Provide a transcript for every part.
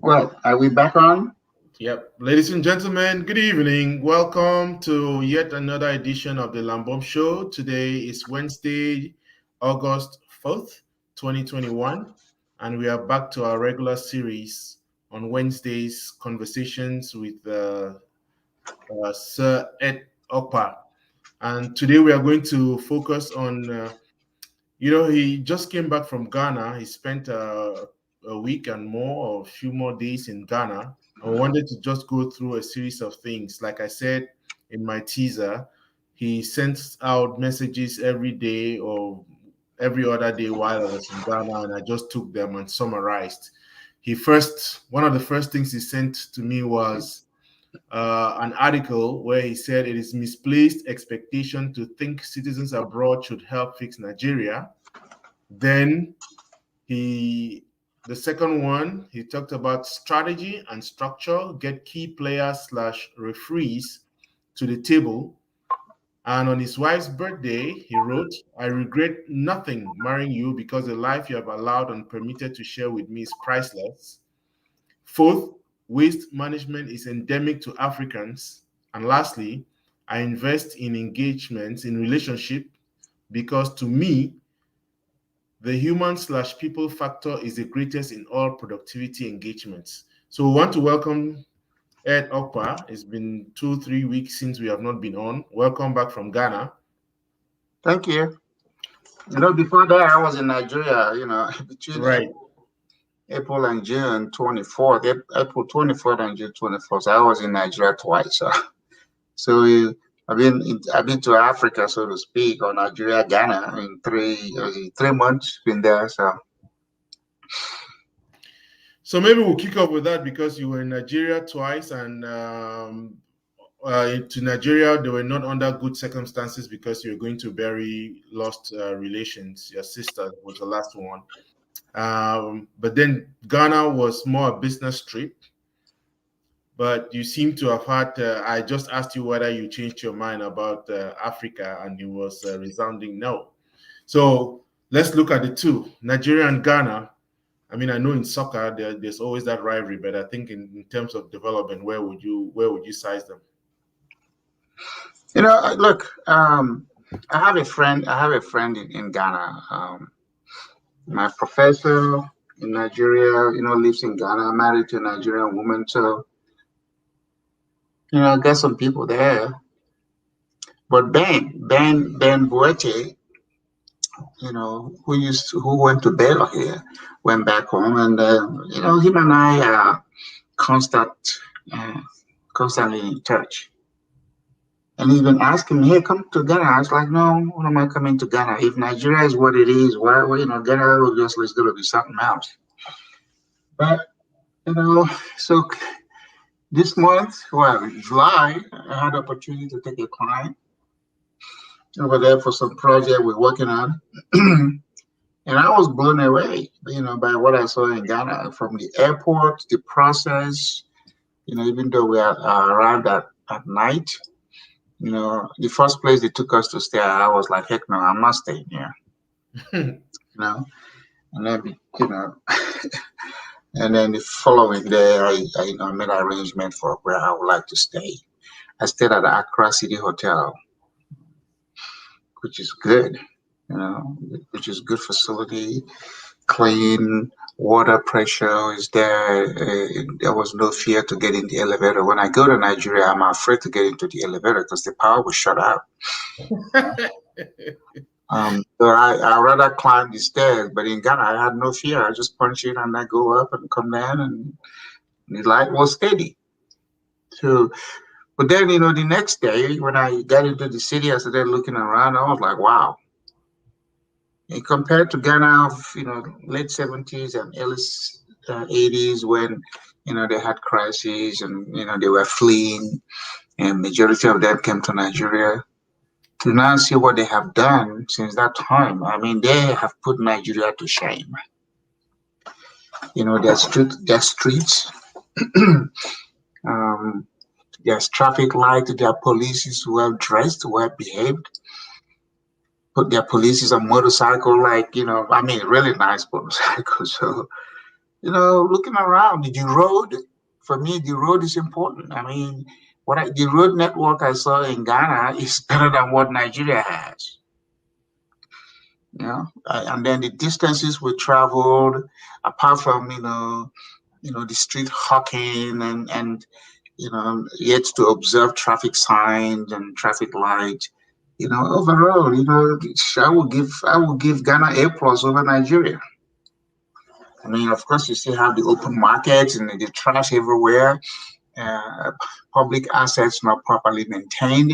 Well, are we back on? Yep. Ladies and gentlemen, good evening. Welcome to yet another edition of the Lambom Show. Today is Wednesday, August 4th, 2021, and we are back to our regular series on Wednesdays, conversations with Sir Ed Okpa. And today we are going to focus on he just came back from Ghana. He spent a week and more, or a few more days in Ghana. I wanted to just go through a series of things. Like I said in my teaser, he sent out messages every day or every other day while I was in Ghana, and I just took them and summarized. One of the first things he sent to me was an article where he said it is misplaced expectation to think citizens abroad should help fix Nigeria. Then the second one, he talked about strategy and structure, get key players slash referees to the table. And on his wife's birthday, he wrote, I regret nothing marrying you because the life you have allowed and permitted to share with me is priceless. Fourth, waste management is endemic to Africans. And lastly, I invest in engagements in relationship because to me, the human slash people factor is the greatest in all productivity engagements. So we want to welcome Ed Okpa. It's been 2-3 weeks since we have not been on. Welcome back from Ghana. Thank you. Before that, I was in Nigeria, between Right. April and June 24th, April 24th and June 24th. I was in Nigeria twice. I've been to Africa, so to speak, or Nigeria, Ghana in 3 months. Been there, So maybe we'll kick off with that because you were in Nigeria twice, and to Nigeria, they were not under good circumstances because you were going to bury lost relations. Your sister was the last one. But then Ghana was more a business trip. But you seem to have had, I just asked you whether you changed your mind about Africa, and it was a resounding no. So let's look at the two, Nigeria and Ghana. I mean, I know in soccer there's always that rivalry, but I think in terms of development, where would you size them? Look, I have a friend. In Ghana. My professor in Nigeria, lives in Ghana, married to a Nigerian woman. So, I got some people there. But Ben Boete, who went to Baylor here, went back home, and him and I are constantly in touch. And he's been asking me, "Hey, come to Ghana." I was like, "No, what am I coming to Ghana? If Nigeria is what it is, why, Ghana obviously is going to be something else." But so this month, well, July, I had the opportunity to take a client over there for some project we're working on. And I was blown away, by what I saw in Ghana, from the airport, the process, even though we arrived at night, the first place they took us to stay, I was like, heck no, I'm not staying here. And then, and then the following day, I made an arrangement for where I would like to stay. I stayed at the Accra City Hotel, which is good, which is good facility, clean, water pressure is there. There was no fear to get in the elevator. When I go to Nigeria, I'm afraid to get into the elevator because the power was shut out. So I rather climb the stairs, but in Ghana, I had no fear. I just punch in and I go up and come down, and the light was steady. So, but then, the next day when I got into the city, I started looking around. I was like, wow. And compared to Ghana of, late 70s and early 80s, when, they had crises and, they were fleeing, and majority of them came to Nigeria. To now see what they have done since that time, I mean, they have put Nigeria to shame. Their streets, there's traffic light, their police is well dressed, well behaved. Put their police on motorcycle, really nice motorcycle. So, looking around, the road, for me, the road is important. I mean, the road network I saw in Ghana is better than what Nigeria has. And then the distances we traveled, apart from the street hawking and yet to observe traffic signs and traffic lights. Overall, I will give Ghana A plus over Nigeria. I mean, of course, you still have the open markets and the trash everywhere, uh, public assets not properly maintained,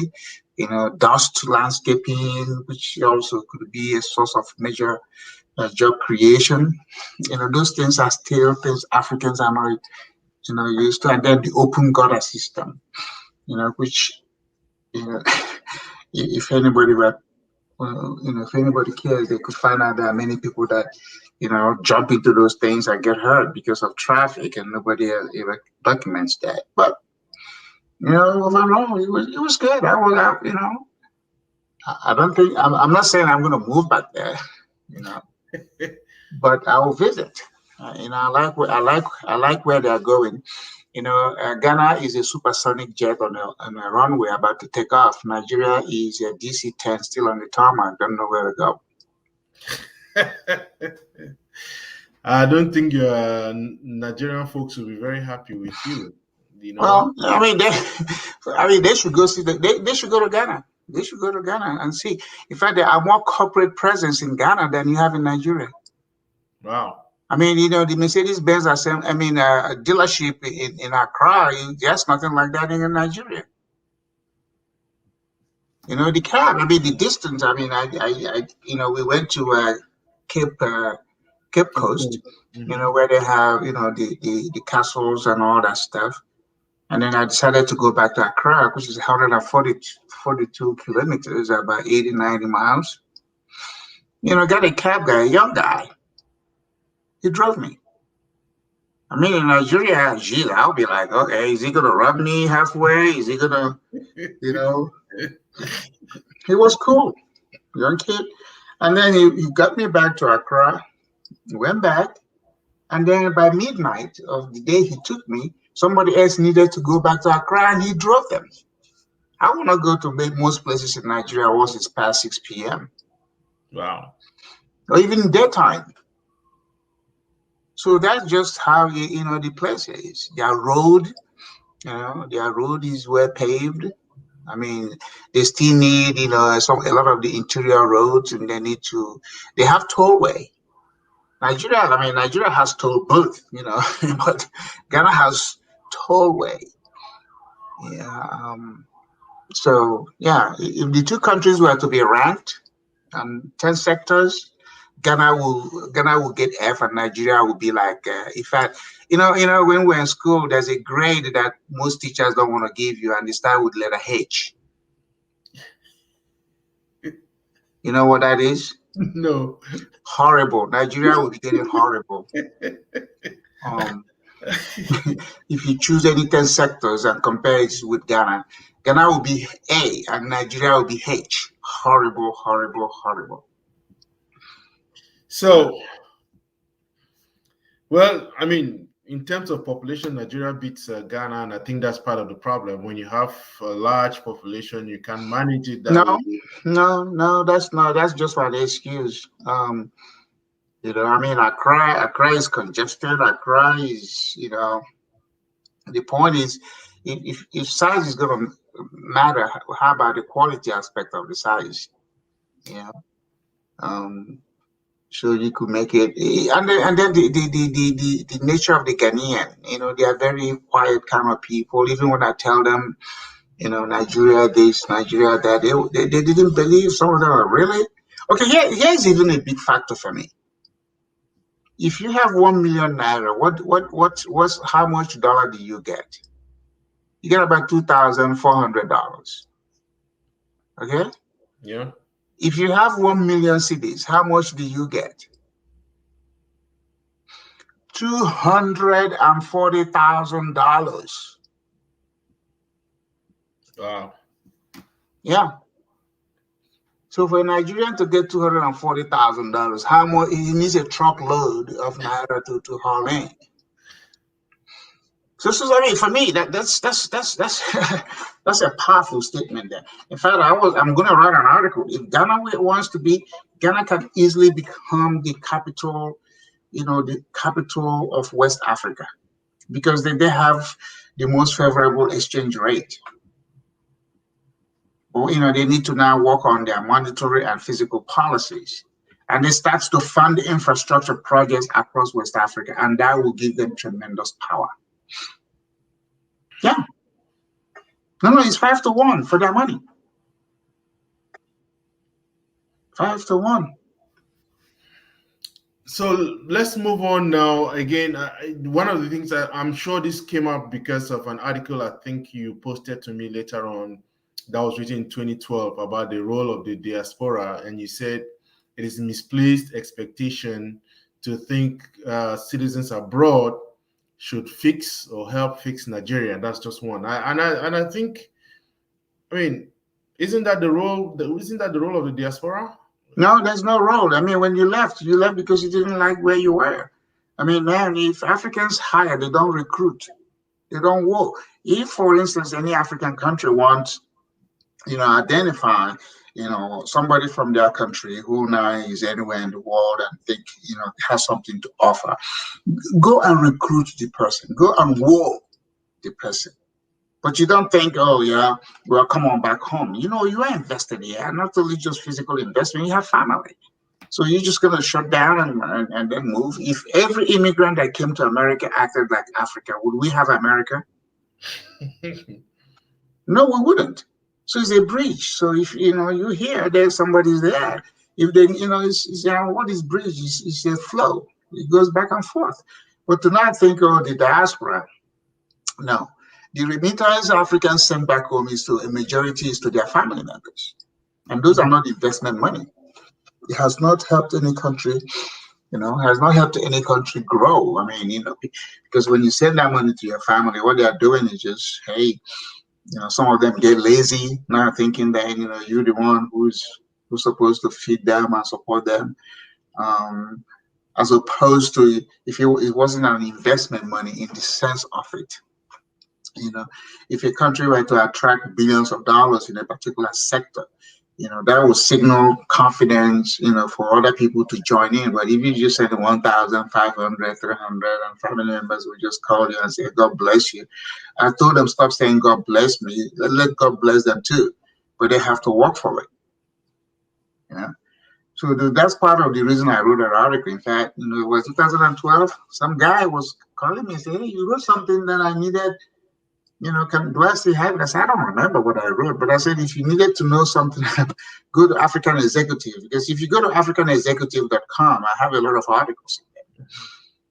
dust landscaping, which also could be a source of major job creation. Those things are still things Africans are not, used to. And then the open gutter system, which, you know, if anybody were if anybody cares, they could find out there are many people that, jump into those things and get hurt because of traffic, and nobody ever documents that. But overall, it was good. I don't think I'm not saying I'm going to move back there, you know, but I will visit. I like where they are going. Ghana is a supersonic jet on a runway about to take off. Nigeria is a DC-10 still on the tarmac. Don't know where to go. I don't think your Nigerian folks will be very happy with you. Well, they should go see they should go to Ghana. They should go to Ghana and see. In fact, there are more corporate presence in Ghana than you have in Nigeria. Wow. I mean, the Mercedes-Benz dealership in Accra, there's nothing like that in Nigeria. The cab, the distance. We went to Cape Coast, where they have, the castles and all that stuff. And then I decided to go back to Accra, which is 142 kilometers, about 80, 90 miles. Got a cab guy, a young guy. He drove me. I mean, in Nigeria, geez, I'll be like, okay, is he going to rub me halfway? Is he going to, he was cool, young kid. And then he got me back to Accra, went back. And then by midnight of the day he took me, somebody else needed to go back to Accra and he drove them. I want to go to most places in Nigeria once it's past 6 p.m. Wow. Or even daytime. So that's just how the place is. Their road is well paved. I mean, they still need a lot of the interior roads, and they have tollway. Nigeria has toll booth, but Ghana has tollway. Yeah. So yeah, if the two countries were to be ranked 10 sectors, Ghana will get F, and Nigeria will be like, in fact, when we're in school, there's a grade that most teachers don't want to give you, and they start with letter H. You know what that is? No. Horrible. Nigeria will be getting horrible. If you choose any 10 sectors and compare it with Ghana will be A and Nigeria will be H. Horrible, horrible, horrible. So, well, in terms of population, Nigeria beats Ghana, and I think that's part of the problem. When you have a large population, you can manage it that way. No, that's not. That's just an excuse. Accra is congested. Accra is, the point is, if size is going to matter, how about the quality aspect of the size? So you could make it, and then the nature of the Ghanaian, they are very quiet kind of people. Even when I tell them, Nigeria this, Nigeria that, they didn't believe. Some of them are really okay. Here's even a big factor for me. If you have 1 million naira, what's how much dollar do you get? You get about $2,400. Okay. Yeah. If you have 1 million cedis, how much do you get? $240,000. Wow. Yeah. So for a Nigerian to get $240,000, how much he needs a truckload of naira to haul in? So I mean, for me, that's that's a powerful statement there. In fact, I'm going to write an article. If Ghana wants to be, Ghana can easily become the capital, the capital of West Africa, because they have the most favorable exchange rate. Or, they need to now work on their monetary and fiscal policies. And it starts to fund infrastructure projects across West Africa, and that will give them tremendous power. Yeah. No, it's 5-1 for their money. 5-1. So let's move on now. Again, one of the things that I'm sure this came up because of an article I think you posted to me later on that was written in 2012 about the role of the diaspora, and you said it is misplaced expectation to think citizens abroad should fix or help fix Nigeria. That's just one. I think, I mean, isn't that the role? Isn't that the role of the diaspora? No, there's no role. I mean, when you left because you didn't like where you were. I mean, man, if Africans hire, they don't recruit, they don't work. If, for instance, any African country wants, identify, somebody from their country who now is anywhere in the world and think, has something to offer, go and recruit the person, go and work the person. But you don't think, oh, yeah, well, come on back home. You are invested here, not only just physical investment, you have family. So you're just going to shut down and then move. If every immigrant that came to America acted like Africa, would we have America? No, we wouldn't. So it's a bridge. So if, you hear there's somebody's there, if they, what is bridge? It's a flow. It goes back and forth. But to not think, oh, the diaspora, no. The remittance Africans send back home a majority is to their family members. And those are not investment money. It has not helped any country, has not helped any country grow. I mean, because when you send that money to your family, what they are doing is just, hey, some of them get lazy, not thinking that, you're the one who's supposed to feed them and support them. As opposed to if it wasn't an investment money in the sense of it. If a country were to attract billions of dollars in a particular sector, that will signal confidence, for other people to join in. But if you just send 1,500, 300, and family members will just call you and say, God bless you. I told them, stop saying God bless me. Let God bless them too. But they have to work for it. So that's part of the reason I wrote an article. In fact, it was 2012. Some guy was calling me and saying, hey, you wrote something that I needed. Do I still have it? I said, I don't remember what I wrote, but I said, if you needed to know something, go to African Executive. Because if you go to africanexecutive.com, I have a lot of articles in there.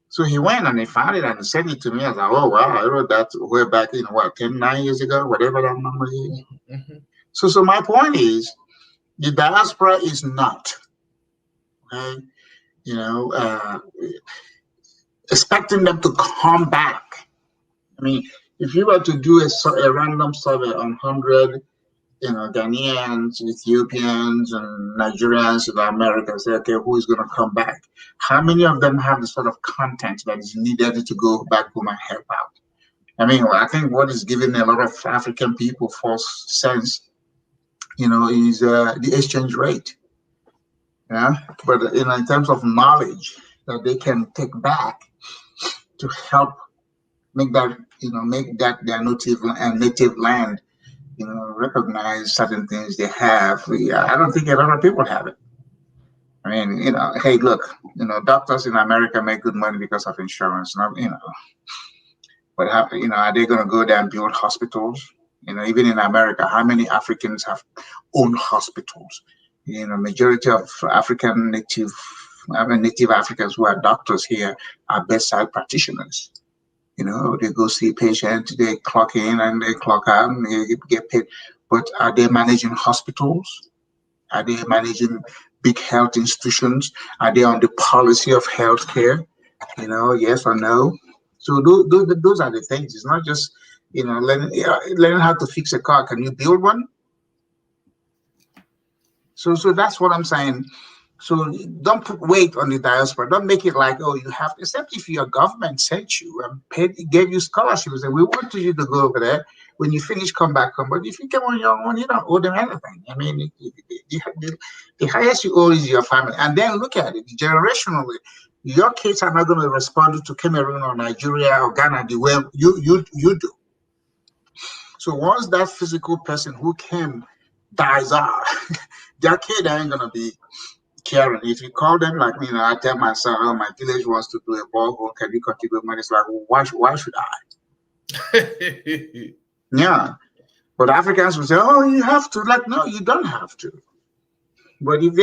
So he went and he found it and he sent it to me. I was like, oh, wow, I wrote that way back, 9 years ago, whatever that number is. Mm-hmm. So my point is, the diaspora is not, okay, expecting them to come back. I mean, if you were to do a random survey on 100, Ghanaians, Ethiopians, and Nigerians in America, say, okay, who is going to come back? How many of them have the sort of content that is needed to go back home and help out? I mean, I think what is giving a lot of African people false sense, is the exchange rate. Yeah, but in terms of knowledge that they can take back to help make that their native land, recognize certain things they have. I don't think a lot of people have it. I mean, hey, look, doctors in America make good money because of insurance, not, but how, are they going to go there and build hospitals? Even in America, how many Africans have owned hospitals? Majority of native Africans who are doctors here are bedside practitioners. They go see patients, they clock in and they clock out and they get paid. But are they managing hospitals? Are they managing big health institutions? Are they on the policy of healthcare? Yes or no? So those are the things. It's not just, learning how to fix a car. Can you build one? So that's what I'm saying. So don't put weight on the diaspora. Don't make it like, oh, you have, except if your government sent you and paid, gave you scholarships and we want you to go over there. When you finish, come back home. But if you come on your own, you don't owe them anything. I mean, the highest you owe is your family. And then look at it generationally. Your kids are not going to respond to Cameroon or Nigeria or Ghana the way you do. So once that physical person who came dies out, their kid ain't gonna be caring. If you call them like me, I tell my son, oh, my village wants to do a borehole. Can you contribute money? It's like, well, why should I? Yeah. But Africans will say, oh, you have to. Like, no, you don't have to. But if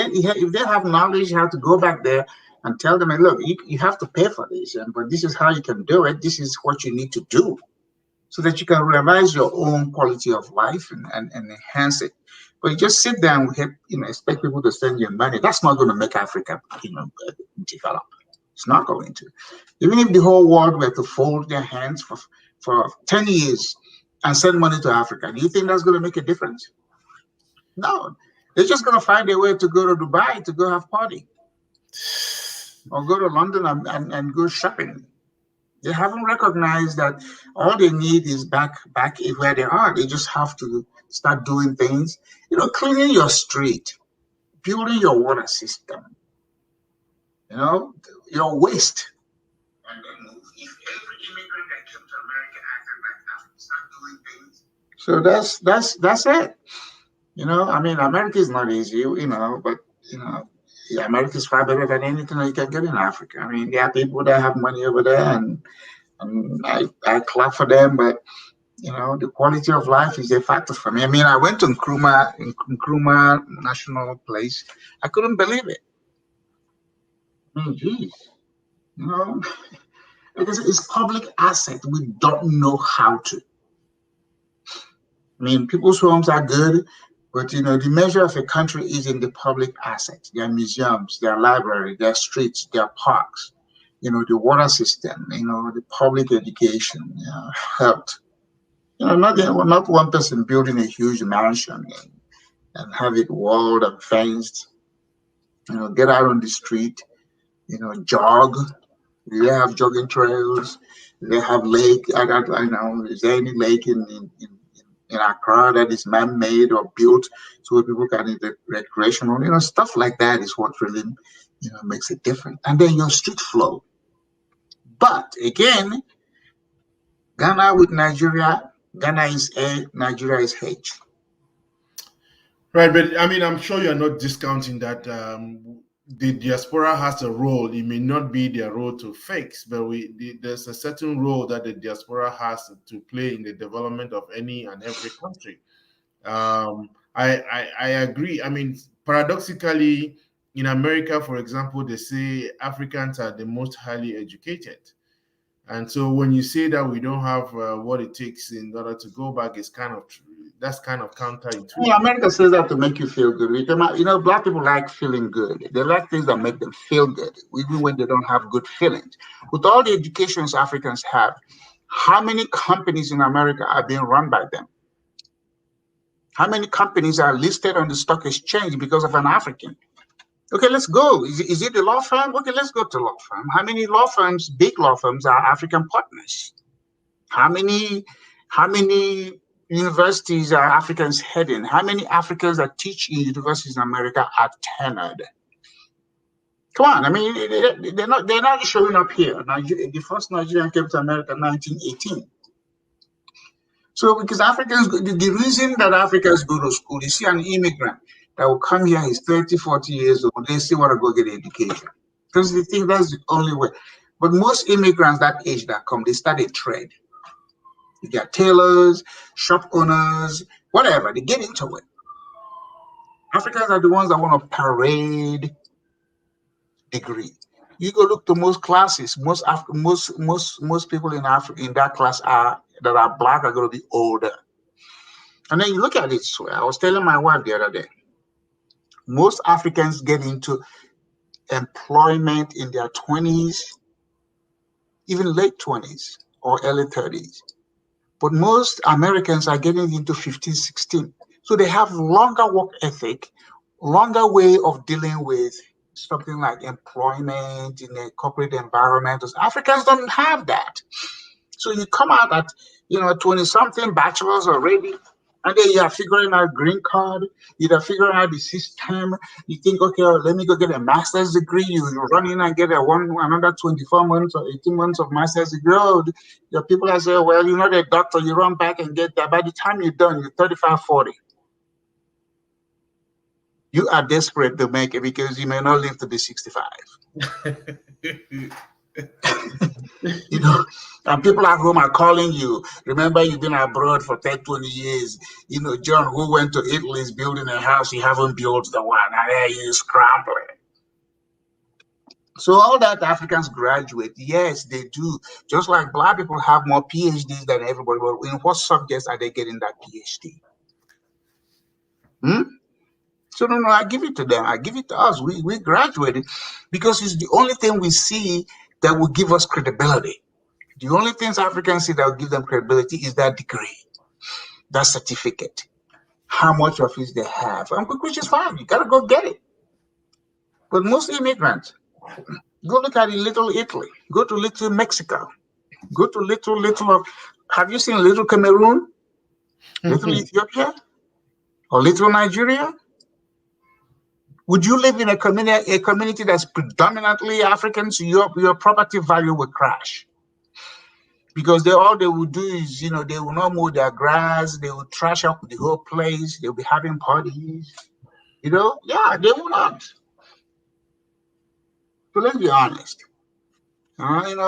they have knowledge, you have to go back there and tell them, hey, look, you have to pay for this, but this is how you can do it. This is what you need to do so that you can realize your own quality of life and enhance it. But you just sit there and expect people to send you money. That's not going to make Africa, develop. It's not going to. Even if the whole world were to fold their hands for 10 years and send money to Africa, do you think that's going to make a difference? No. They're just going to find a way to go to Dubai to go have party or go to London and go shopping. They haven't recognized that all they need is back where they are. They just have to start doing things, cleaning your street, building your water system, your waste. And then if every immigrant that came to America acted like that, start doing things. So that's it. I mean, America is not easy, but yeah, America is far better than anything you can get in Africa. I mean, there are people that have money over there, and I clap for them, but the quality of life is a factor for me. I mean, I went to Nkrumah National Place. I couldn't believe it. I mean, geez, because it's public asset. We don't know how to. I mean, people's homes are good, but the measure of a country is in the public assets, their museums, their library, their streets, their parks, the water system, the public education, health. Not one person building a huge mansion and have it walled and fenced. Get out on the street, jog. They have jogging trails. They have lake. I know. Is there any lake in Accra that is man-made or built so people can do recreational? Stuff like that is what really, makes it different. And then your street flow. But again, Ghana with Nigeria, Ghana is A, Nigeria is H. Right, but I mean, I'm sure you're not discounting that the diaspora has a role. It may not be their role to fix, but there's a certain role that the diaspora has to play in the development of any and every country. I agree. I mean, paradoxically, in America, for example, they say Africans are the most highly educated. And so when you say that we don't have what it takes in order to go back, that's kind of counterintuitive. Yeah, America says that to make you feel good. Black people like feeling good. They like things that make them feel good, even when they don't have good feelings. With all the educations Africans have, how many companies in America are being run by them? How many companies are listed on the stock exchange because of an African? Okay, let's go. Is it the law firm? Okay, let's go to law firm. How many law firms, big law firms, are African partners? How many universities are Africans heading? How many Africans that teach in universities in America are tenured? Come on, I mean, they're not showing up here. The first Nigerian came to America in 1918. So because Africans, the reason that Africans go to school, you see an immigrant that will come here, he's 30, 40 years old, they still want to go get an education. Because they think that's the only way. But most immigrants that age that come, they start a trade. You got tailors, shop owners, whatever, they get into it. Africans are the ones that want to parade degree. You go look to most classes, most people in Africa in that class that are black are going to be older. And then you look at it this way. I was telling my wife the other day, most Africans get into employment in their 20s, even late 20s or early 30s. But most Americans are getting into 15, 16. So they have longer work ethic, longer way of dealing with something like employment in a corporate environment. Africans don't have that. So you come out at 20 something bachelors already, and then you are figuring out green card, you're figuring out the system. You think, okay, well, let me go get a master's degree. You run in and get another 24 months or 18 months of master's degree. Oh, your people are saying, well, you're not a doctor, you run back and get that. By the time you're done, you're 35, 40. You are desperate to make it because you may not live to be 65. And people at home are calling you. Remember, you've been abroad for 10, 20 years. John, who went to Italy, is building a house. You haven't built the one. And there you scrambling. So all that Africans graduate, yes, they do. Just like Black people have more PhDs than everybody. But in what subjects are they getting that PhD? So no, I give it to them. I give it to us. We graduated because it's the only thing we see that will give us credibility. The only things Africans see that will give them credibility is that degree, that certificate, how much of it they have, which is fine. You gotta go get it. But most immigrants, go look at Little Italy, go to Little Mexico, go to little. Have you seen Little Cameroon, Little Ethiopia, or Little Nigeria? Would you live in a community that's predominantly Africans? Your property value will crash. Because all they will do is, they will not mow their grass, they will trash up the whole place, they'll be having parties, they will not. So let's be honest.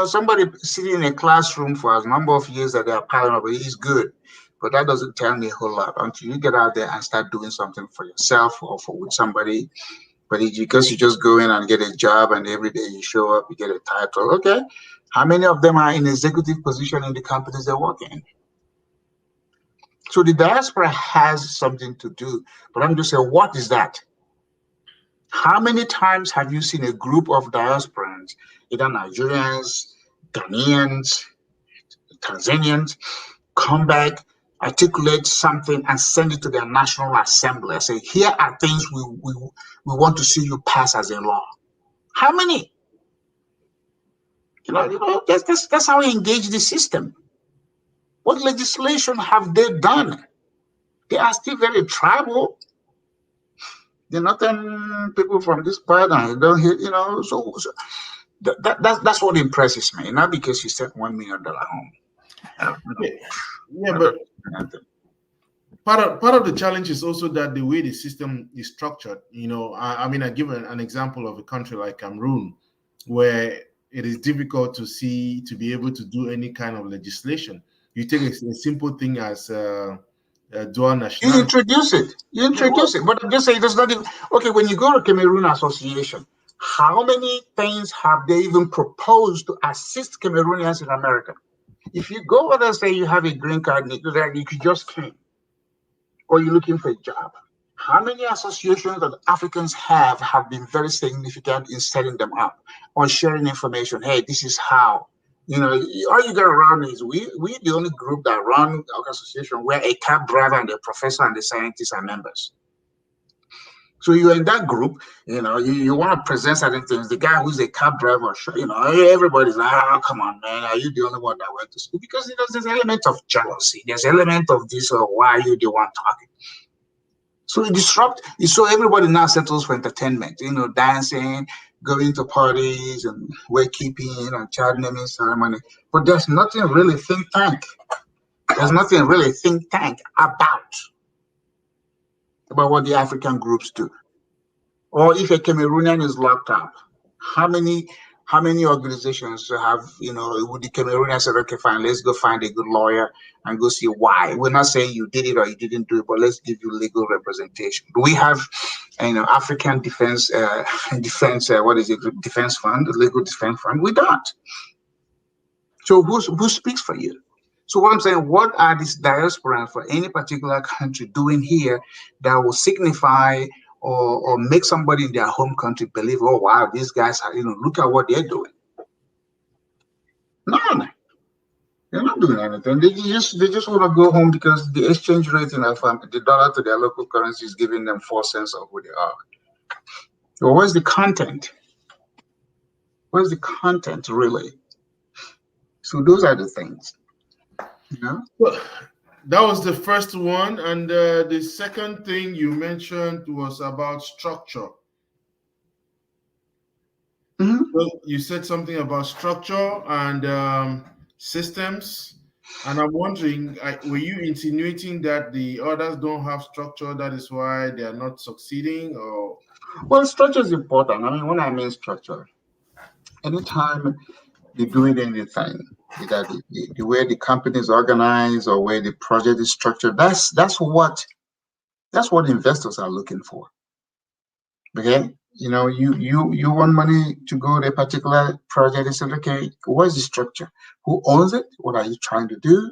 Somebody sitting in a classroom for a number of years that they are piling up is good, but that doesn't tell me a whole lot until you get out there and start doing something for yourself or with somebody. But because you just go in and get a job and every day you show up, you get a title, okay. How many of them are in executive position in the companies they work in? So the diaspora has something to do, but I'm just saying, what is that? How many times have you seen a group of diasporans, either Nigerians, Ghanaians, Tanzanians, come back, articulate something and send it to their National Assembly and say, here are things we want to see you pass as a law? How many? That's how we engage the system. What legislation have they done? They are still very tribal. They're not people from this part, and they don't hear, so that's what impresses me. Not because you sent $1 million home. But part of the challenge is also that the way the system is structured. I give an example of a country like Cameroon, where it is difficult to be able to do any kind of legislation. You take a simple thing as dual nationality. You introduce it. But I'm just saying, there's not even, okay, when you go to Cameroon Association, how many things have they even proposed to assist Cameroonians in America? If you go over there and say you have a green card, you could just claim, or you're looking for a job. How many associations that Africans have been very significant in setting them up or sharing information? Hey, this is how. All you get around is we the only group that run our association where a cab driver and a professor and the scientists are members. So you're in that group, you want to present certain things. The guy who's a cab driver, everybody's like, oh, come on, man, are you the only one that went to school? Because there's an element of jealousy. There's an element of this, or why are you the one talking? So so everybody now settles for entertainment, dancing, going to parties and wakekeeping and child naming ceremony. But there's nothing really think tank. There's nothing really think tank about what the African groups do. Or if a Cameroonian is locked up, how many organizations have, would the Cameroonian say, okay, fine, let's go find a good lawyer and go see why. We're not saying you did it or you didn't do it, but let's give you legal representation. Do we have, African defense fund, legal defense fund? We don't. So who speaks for you? So what I'm saying, what are these diasporans for any particular country doing here that will signify or make somebody in their home country believe, oh wow, these guys are, look at what they're doing? None. They're not doing anything. They just want to go home because the exchange rate in the dollar to their local currency is giving them 4 cents of who they are. Or where's the content? Where's the content really? So those are the things, you know. Well, that was the first one, and the second thing you mentioned was about structure. Mm-hmm. Well, you said something about structure and systems, and I'm wondering, were you insinuating that the others don't have structure, that is why they are not succeeding, or? Well, structure is important. I mean, when I mean structure, anytime you're doing anything, either the way the company is organized or where the project is structured, that's what investors are looking for. Okay, you want money to go to a particular project. They said, okay, what's the structure? Who owns it? What are you trying to do?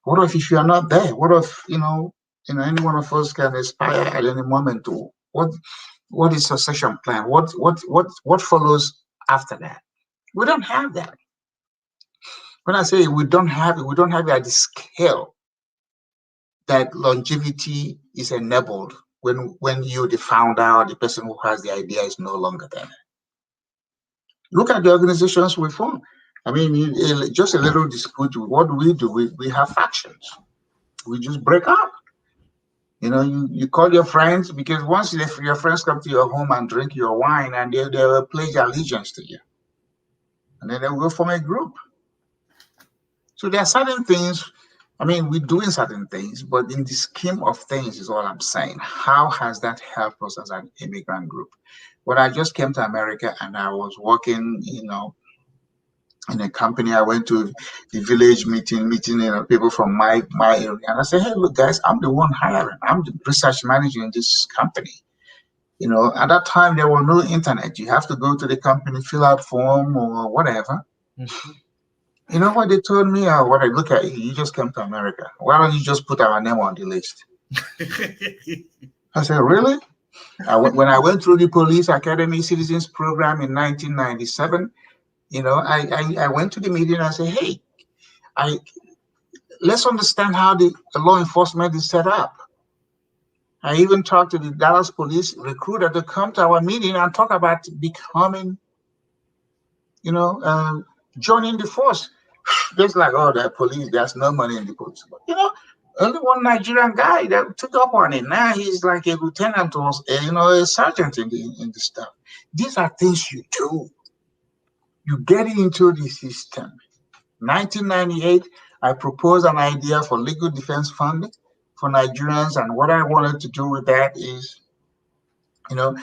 What if you are not there? What if any one of us can expire at any moment? To what is succession plan? What follows after that? We don't have that. When I say we don't have it at the scale that longevity is enabled when you, the founder, the person who has the idea, is no longer there. Look at the organizations we form. I mean, just a little dispute. What do? We have factions. We just break up. You call your friends because once your friends come to your home and drink your wine and they will pledge allegiance to you, and then they will form a group. So there are certain things. I mean, we're doing certain things, but in the scheme of things is all I'm saying. How has that helped us as an immigrant group? When I just came to America and I was working, in a company, I went to the village meeting, people from my area, and I said, "Hey, look, guys, I'm the one hiring. I'm the research manager in this company." At that time there was no internet. You have to go to the company, fill out form or whatever. Mhm. You know what they told me? What I look at you, you just came to America. Why don't you just put our name on the list? I said, really? When I went through the Police Academy Citizens Program in 1997, I went to the meeting and I said, hey, I let's understand how the law enforcement is set up. I even talked to the Dallas police recruiter to come to our meeting and talk about becoming, you know, um, joining the force. Just like, oh, the police, there's no money in the police. But, only one Nigerian guy that took up on it. Now he's like a lieutenant or, a sergeant in the stuff. These are things you do. You get into the system. 1998, I proposed an idea for legal defense funding for Nigerians, and what I wanted to do with that is, you know,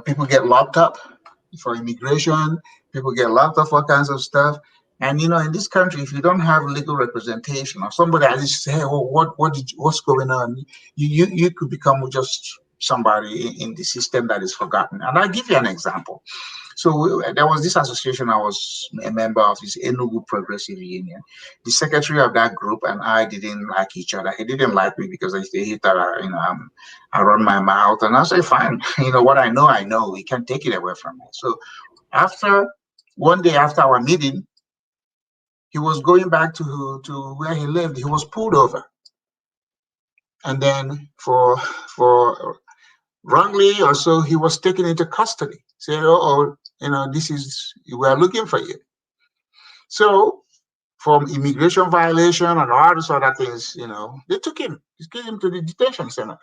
people get locked up for immigration, people get locked up for all kinds of stuff. And in this country, if you don't have legal representation or somebody at least say, hey, what's going on, you could become just somebody in the system that is forgotten. And I'll give you an example. So there was this association I was a member of, this Enugu Progressive Union. The secretary of that group and I didn't like each other. He didn't like me because he thought I run my mouth, and I said, fine. What I know, I know. We can't take it away from me. So after one day after our meeting, he was going back to where he lived. He was pulled over, and then for wrongly or so, he was taken into custody. Say, oh, this is, we are looking for you. So from immigration violation and all these other things, they took him. They took him to the detention center.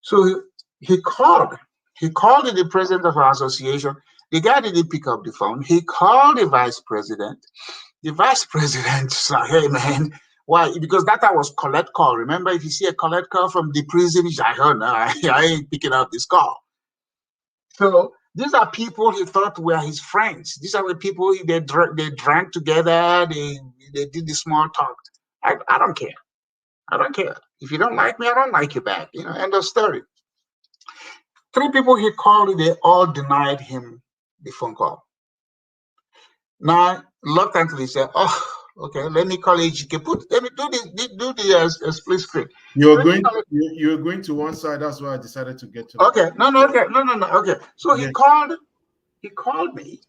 So he called. He called the president of our association. The guy didn't pick up the phone. He called the vice president. The vice president said, hey, man, why? Because that was collect call. Remember, if you see a collect call from the prison, he's like, oh, no, I ain't picking up this call. So these are people he thought were his friends. These are the people they drank together. They did the small talk. I don't care. I don't care. If you don't like me, I don't like you back. End of story. Three people he called, they all denied him the phone call. Now, reluctantly, he said, "Oh, okay, let me call HK. Let me do the split screen. You're Let me going call it. you're going to one side. That's why I decided to get to the Okay, point. no, okay, no. Okay, so he Yes. called. He called me.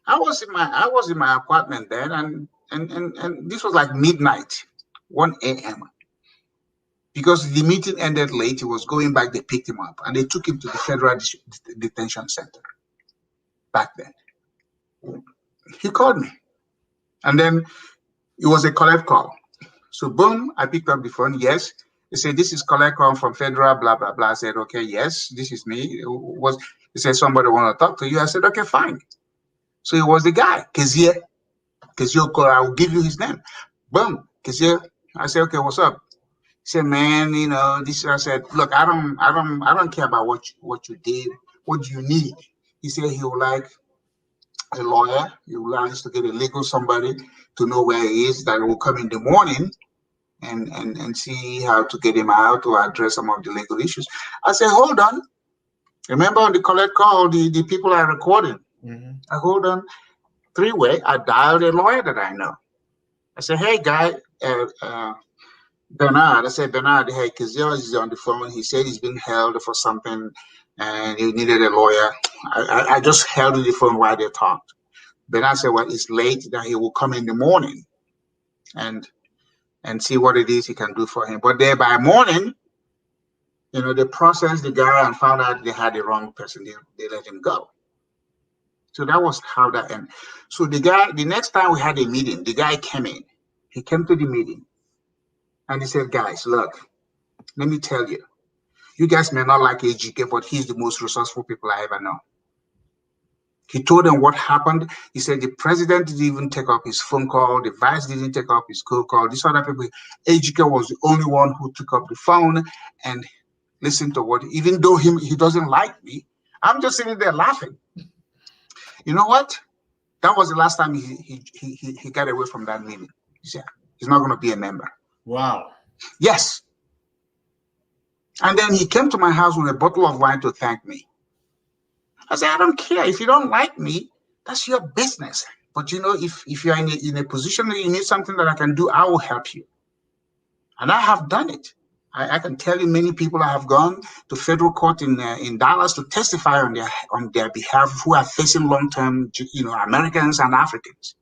I was in my apartment then, and this was like midnight, 1 a.m. because the meeting ended late. He was going back. They picked him up and they took him to the federal detention center back then. He called me, and then it was a collect call. So boom, I picked up the phone. Yes. They said, this is collect call from federal, blah, blah, blah. I said, okay, yes, this is me. He said, somebody want to talk to you. I said, okay, fine. So it was the guy, Kezier. I will give you his name. Boom, Kezier. I said, okay, what's up? He said, man, this. I said, look, I don't care about what you did. What do you need? He said he would like a lawyer. He would like us to get a legal somebody to know where he is, that will come in the morning and see how to get him out or address some of the legal issues. I said, hold on. Remember on the collect call, the people are recording. Mm-hmm. I hold on, three-way. I dialed a lawyer that I know. I said, hey, guy, Bernard. I said, Bernard, hey, Kizio is on the phone. He said he's been held for something and he needed a lawyer. I just held the phone while they talked. Bernard said, well, it's late, that he will come in the morning and see what it is he can do for him. But there by morning, they processed the guy and found out they had the wrong person. They let him go. So that was how that ended. So the next time we had a meeting, the guy came in. He came to the meeting and he said, guys, look, let me tell you, you guys may not like AGK, but he's the most resourceful people I ever know. He told them what happened. He said the president didn't even take up his phone call. The vice didn't take up his cold call. These other people, AGK was the only one who took up the phone and listened to what, even though he doesn't like me, I'm just sitting there laughing. You know what? That was the last time he got away from that meeting. He said he's not going to be a member. Wow. Yes. And then he came to my house with a bottle of wine to thank me. I said, I don't care. If you don't like me, that's your business. But if you're in a position that you need something that I can do, I will help you. And I have done it. I can tell you many people I have gone to federal court in Dallas to testify on their behalf who are facing long-term, Americans and Africans.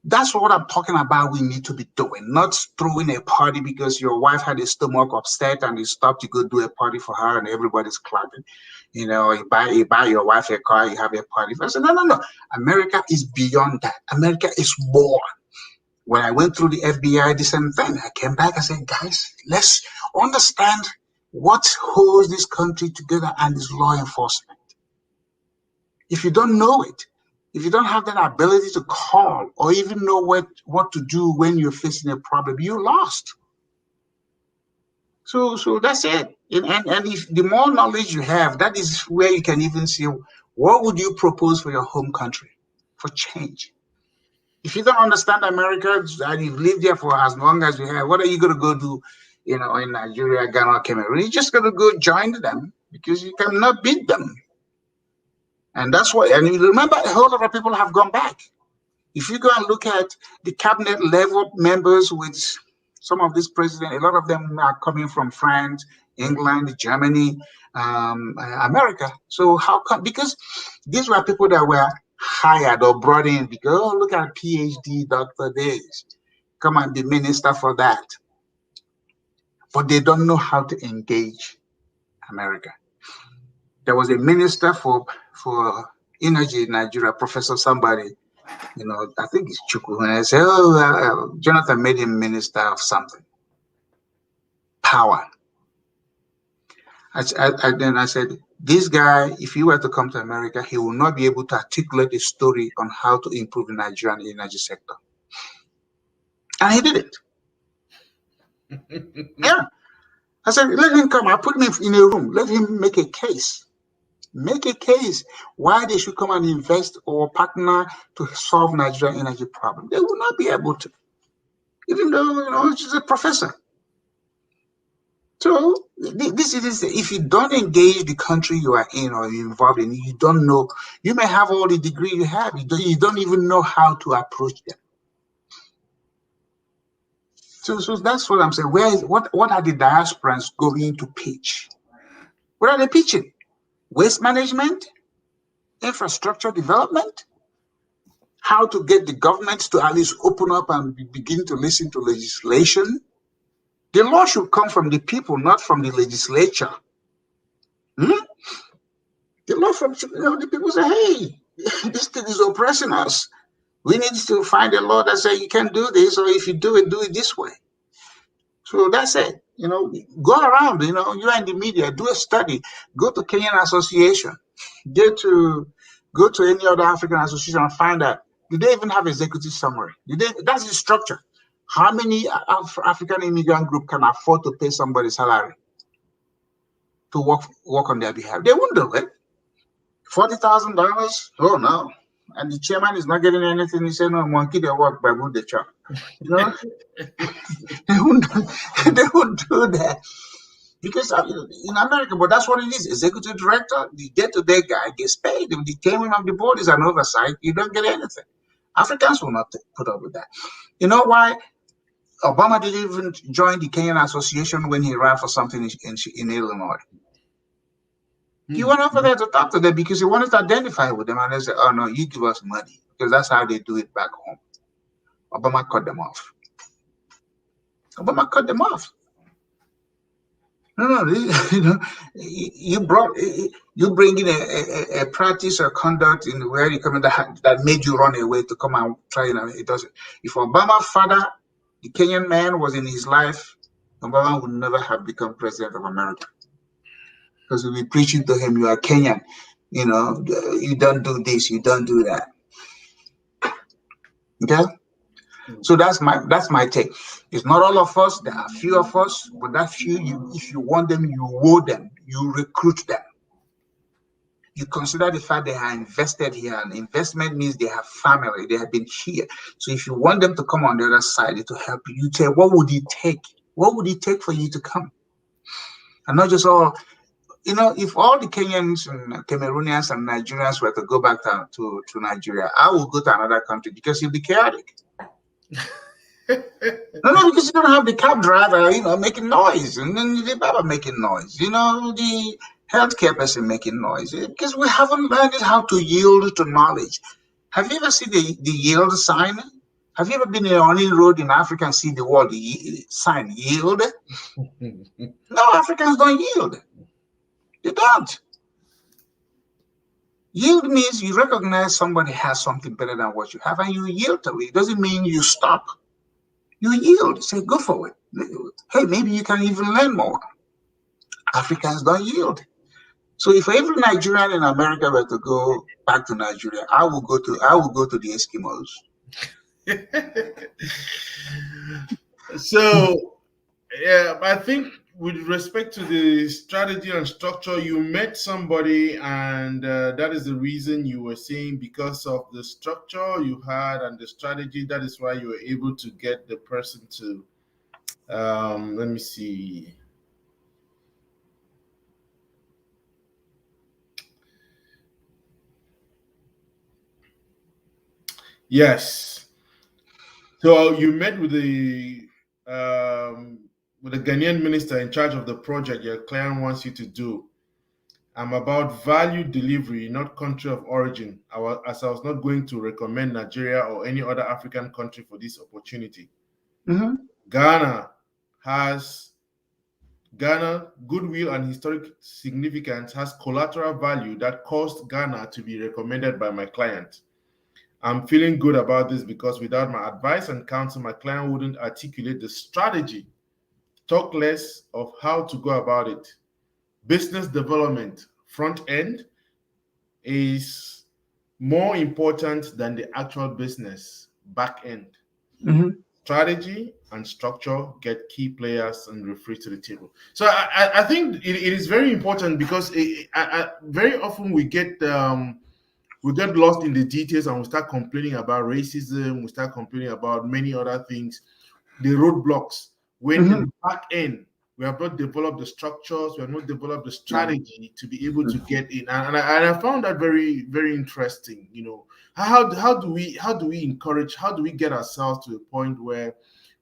That's what I'm talking about. We need to be doing, not throwing a party because your wife had a stomach upset and you stopped to go do a party for her and everybody's clapping. You buy your wife a car, you have a party. I said, no. America is beyond that. America is more. When I went through the FBI, the same thing. I came back and said, guys, let's understand what holds this country together and is law enforcement. If you don't know it, if you don't have that ability to call or even know what to do when you're facing a problem, you're lost. So that's it. And if the more knowledge you have, that is where you can even see what would you propose for your home country for change. If you don't understand America and you've lived there for as long as you have, what are you going to go do, in Nigeria, Ghana, Cameroon? You're just going to go join them because you cannot beat them. And that's why, and you remember, a whole lot of people have gone back. If you go and look at the cabinet level members with some of these presidents, a lot of them are coming from France, England, Germany, America. So how come? Because these were people that were hired or brought in because, look at PhD Dr. Days, come and be minister for that. But they don't know how to engage America. There was a minister for energy in Nigeria, Professor somebody, I think it's Chukwu. And I said, Jonathan made him minister of something. Power. Then I said, this guy, if he were to come to America, he will not be able to articulate a story on how to improve the Nigerian energy sector. And he did it. Yeah. I said, let him come. I put him in a room. Let him make a case. Make a case why they should come and invest or partner to solve Nigerian energy problem. They will not be able to, even though she's a professor. So this is, if you don't engage the country you are in or you're involved in, you don't know. You may have all the degree you have. You don't even know how to approach them. So that's what I'm saying. What are the diasporans going to pitch? What are they pitching? Waste management? Infrastructure development? How to get the government to at least open up and begin to listen to legislation? The law should come from the people, not from the legislature. Hmm? The law from the people say, hey, this thing is oppressing us. We need to find a law that says you can't do this, or if you do it this way. So that's it. Go around, you are in the media, do a study, go to Kenyan Association, go to any other African association and find out, do they even have executive summary? That's the structure. How many African immigrant group can afford to pay somebody salary to work on their behalf? They won't do it. $40,000? Oh no. And the chairman is not getting anything. He said, no, monkey, they work by good they chop. They won't, they won't do that. Because in America, but that's what it is. Executive director, the day-to-day guy gets paid. If the chairman of the board is an oversight, you don't get anything. Africans will not put up with that. You know why Obama didn't even join the Kenyan Association when he ran for something in Illinois? He went over there to talk to them because he wanted to identify with them. And they said, oh, no, you give us money. Because that's how they do it back home. Obama cut them off. No, you bring in a practice or conduct in where you come in that made you run away to come and try. It doesn't. If Obama's father, the Kenyan man, was in his life, Obama would never have become president of America, because we'll be preaching to him, you are Kenyan, you don't do this, you don't do that. Okay. So that's my take. It's not all of us. There are few of us, but that few, if you want them, you woo them, you recruit them. You consider the fact they are invested here, and investment means they have family, they have been here. So if you want them to come on the other side to help you, you say, what would it take? What would it take for you to come? And not just all, if all the Kenyans and Cameroonians and Nigerians were to go back to Nigeria, I will go to another country because it'll be chaotic. No, because you don't have the cab driver, making noise, and then the barber making noise, the healthcare person making noise, because we haven't learned how to yield to knowledge. Have you ever seen the yield sign? Have you ever been on any road in Africa and seen the word sign yield? No, Africans don't yield. They don't. Yield means you recognize somebody has something better than what you have, and you yield to it. It doesn't mean you stop. You yield, say, go for it. Hey, maybe you can even learn more. Africans don't yield. So if every Nigerian in America were to go back to Nigeria, I will go to the Eskimos. So, yeah, I think with respect to the strategy and structure, you met somebody, and that is the reason you were saying, because of the structure you had and the strategy, that is why you were able to get the person to, let me see. Yes. So you met with the Ghanaian minister in charge of the project your client wants you to do. I'm about value delivery, not country of origin, as I was not going to recommend Nigeria or any other African country for this opportunity. Mm-hmm. Ghana, goodwill and historic significance, has collateral value that caused Ghana to be recommended by my client. I'm feeling good about this because without my advice and counsel, my client wouldn't articulate the strategy, talk less of how to go about it. Business development, front end, is more important than the actual business, back end. Mm-hmm. Strategy and structure get key players and referee to the table. So I think it is very important, because very often we get lost in the details, and we start complaining about racism, we start complaining about many other things, the roadblocks, when in the back end we have not developed the structures, we have not developed the strategy to be able to get in. And I found that very, very interesting. How do we encourage, how do we get ourselves to a point where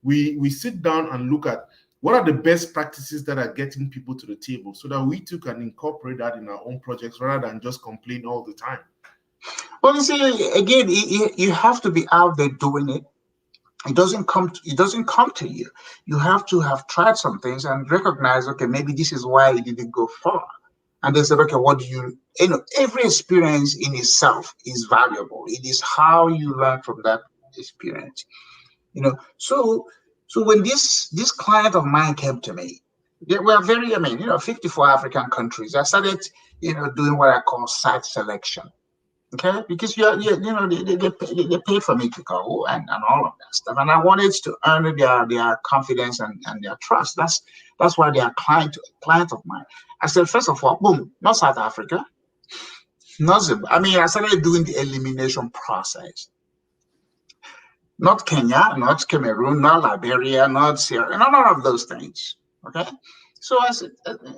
we sit down and look at what are the best practices that are getting people to the table, so that we too can incorporate that in our own projects rather than just complain all the time. Well, you see, again, you have to be out there doing it. It doesn't come to you. You have to have tried some things and recognize, okay, maybe this is why it didn't go far. And they said, okay, what do you know, every experience in itself is valuable. It is how you learn from that experience. So when this client of mine came to me, they were very, 54 African countries. I started, doing what I call site selection. Okay, because they pay for me to go and all of that stuff, and I wanted to earn their confidence and their trust. That's why they are client of mine. I said, first of all, boom, not South Africa, not Zimbabwe. I started doing the elimination process. Not Kenya, not Cameroon, not Liberia, not Sierra, none of those things. Okay, so I said,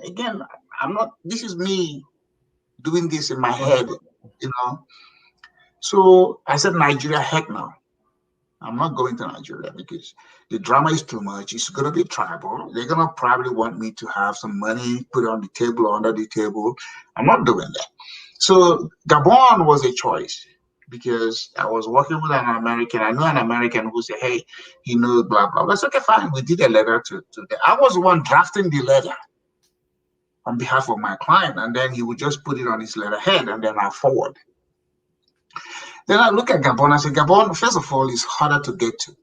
again, I'm not. This is me doing this in my head, you know. So I said, Nigeria, heck no. I'm not going to Nigeria because the drama is too much. It's going to be tribal. They're going to probably want me to have some money put on the table or under the table. I'm not doing that. So Gabon was a choice because I was working with an American. I knew an American who said, hey, he knows blah, blah, blah. I said, okay, fine. We did a letter to them. I was the one drafting the letter on behalf of my client. And then he would just put it on his letterhead and then I forward. Then I look at Gabon. I say, Gabon, first of all, is harder to get to.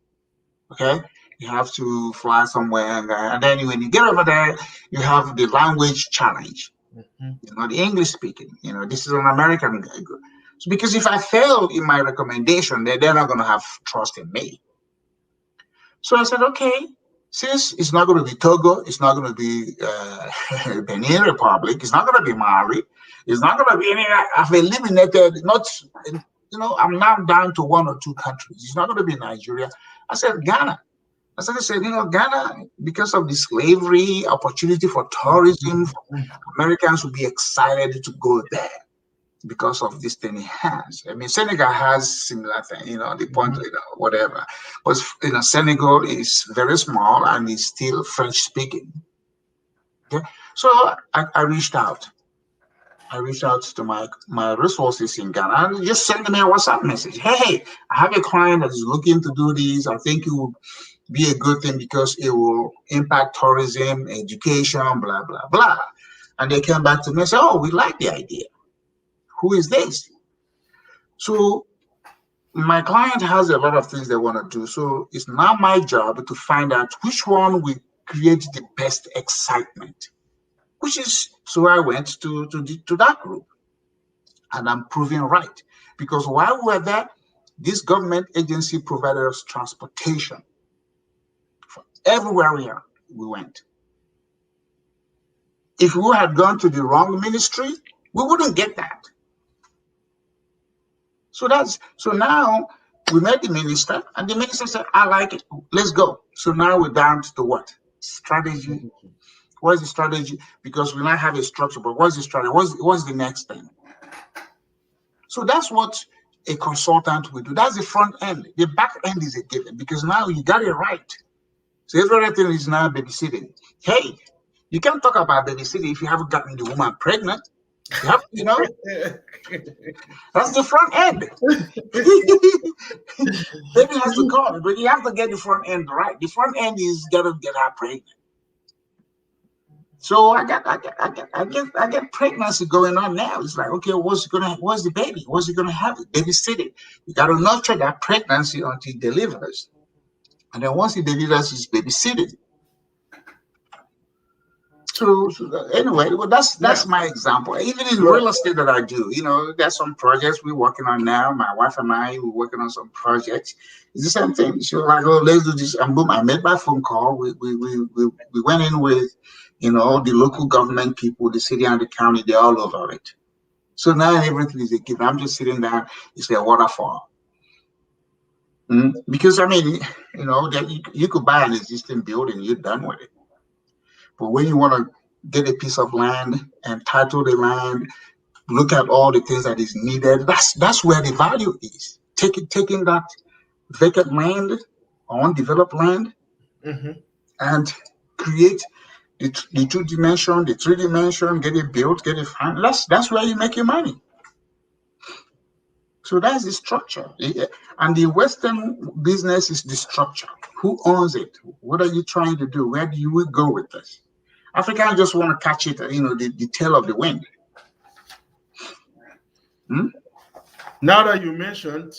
Okay, you have to fly somewhere, and then when you get over there, you have the language challenge. The English speaking. This is an American guy. So because if I fail in my recommendation, they're not going to have trust in me. So I said, okay, since it's not going to be Togo, it's not going to be Benin Republic, it's not going to be Mali, it's not going to be any. I've eliminated not. I'm now down to one or two countries. It's not going to be Nigeria. I said, Ghana. I said, Ghana, because of the slavery, opportunity for tourism, Americans will be excited to go there because of this thing it has. Senegal has similar thing, the point, whatever. But, Senegal is very small and is still French speaking. Okay? So I reached out. To my resources in Ghana and just send me a WhatsApp message. Hey, I have a client that is looking to do this. I think it will be a good thing because it will impact tourism, education, blah, blah, blah. And they came back to me and said, oh, we like the idea. Who is this? So my client has a lot of things they want to do. So it's now my job to find out which one will create the best excitement. So I went to that group, and I'm proving right because while we were there, this government agency provided us transportation for everywhere we went. If we had gone to the wrong ministry, we wouldn't get that. So now we met the minister, and the minister said, "I like it. Let's go." So now we're down to the what? Strategy. What's the strategy? Because we now have a structure, but what's the strategy? What's the next thing? So that's what a consultant will do. That's the front end. The back end is a given because now you got it right. So everything is now babysitting. Hey, you can't talk about babysitting if you haven't gotten the woman pregnant. You have, that's the front end. Baby has to come, but you have to get the front end right. The front end is gotta get her pregnant. So I get pregnancy going on now. It's like, okay, what's the baby? What's he gonna have? Babysitting. You gotta nurture that pregnancy until it delivers. And then once it delivers, it's babysitting. So anyway, well, that's my example. Even in real estate that I do, there's some projects we're working on now. My wife and I, we're working on some projects. It's the same thing. She was like, "Oh, let's do this," and boom, I made my phone call. We went in with, the local government people, the city and the county. They're all over it. So now everything is a given. I'm just sitting down. It's a waterfall. Because you could buy an existing building, you're done with it. But when you want to get a piece of land and title the land, look at all the things that is needed, that's where the value is. Taking that vacant land or undeveloped land and create the 2-dimension, the 3-dimension, get it built, get it financed. That's where you make your money. So that's the structure. And the Western business is the structure. Who owns it? What are you trying to do? Where do you go with this? Africans just want to catch it, the tail of the wind. Hmm? Now that you mentioned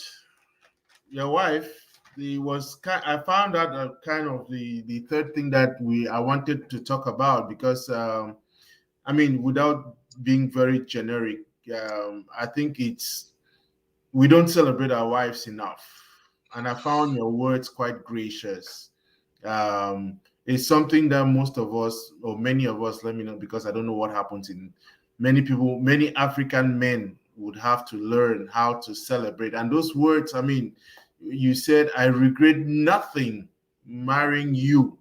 your wife, I found out kind of the third thing that I wanted to talk about, because I mean, without being very generic, I think we don't celebrate our wives enough. And I found your words quite gracious. It's something that most of us, or many of us, let me know, because I don't know what happens in many African men would have to learn how to celebrate. And those words, I mean, you said, I regret nothing marrying you,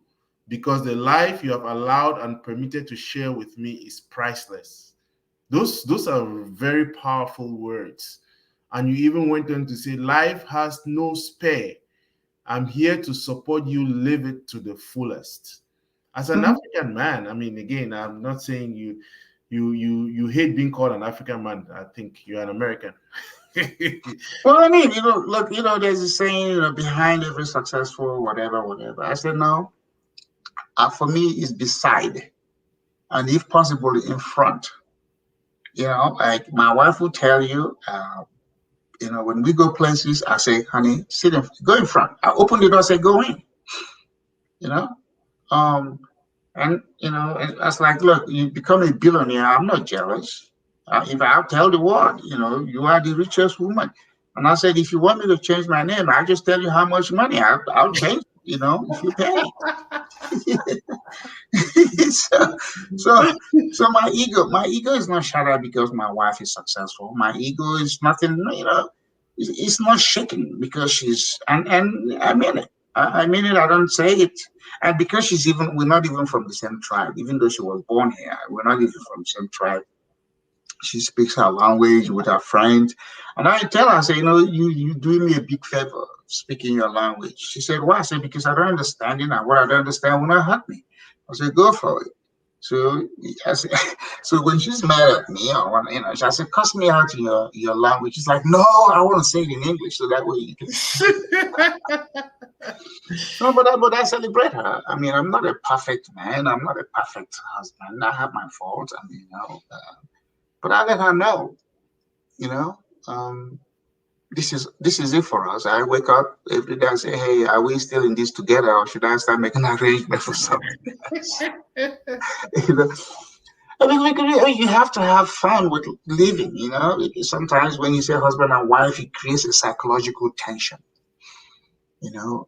because the life you have allowed and permitted to share with me is priceless. Those are very powerful words. And you even went on to say, life has no spare. I'm here to support you, live it to the fullest. As an African man, I mean, again, I'm not saying you hate being called an African man. I think you're an American. Well, I mean, look, there's a saying, behind every successful whatever, whatever. I said, no, for me, it's beside, and if possible, in front. Like my wife will tell you, when we go places, I say, honey, go in front. I open the door, say, go in, you know. Um, and it's like, look, you become a billionaire. I'm not jealous. If I'll tell the world, you are the richest woman. And I said, if you want me to change my name, I'll just tell you how much money I'll change, if you pay. so, so my ego is not shattered because my wife is successful. My ego is nothing, it's not shaken because and I mean it. I mean it. I don't say it. And because we're not even from the same tribe, even though she was born here, we're not even from the same tribe. She speaks her language with her friends. And I tell her, I say, you doing me a big favor speaking your language. She said, why? I said, because I don't understand it, and what I don't understand will not hurt me. I said, go for it. So I said, so when she's mad at me, I said, cuss me out in your language. She's like, no, I want to say it in English so that way you can. No, but I celebrate her. I mean, I'm not a perfect man. I'm not a perfect husband. I have my faults. I mean, but I let her know, you know, um, this is it for us. I wake up every day and say, hey, are we still in this together, or should I start making arrangements for something else? you know, I mean, you have to have fun with living. Sometimes when you say husband and wife, it creates a psychological tension. Who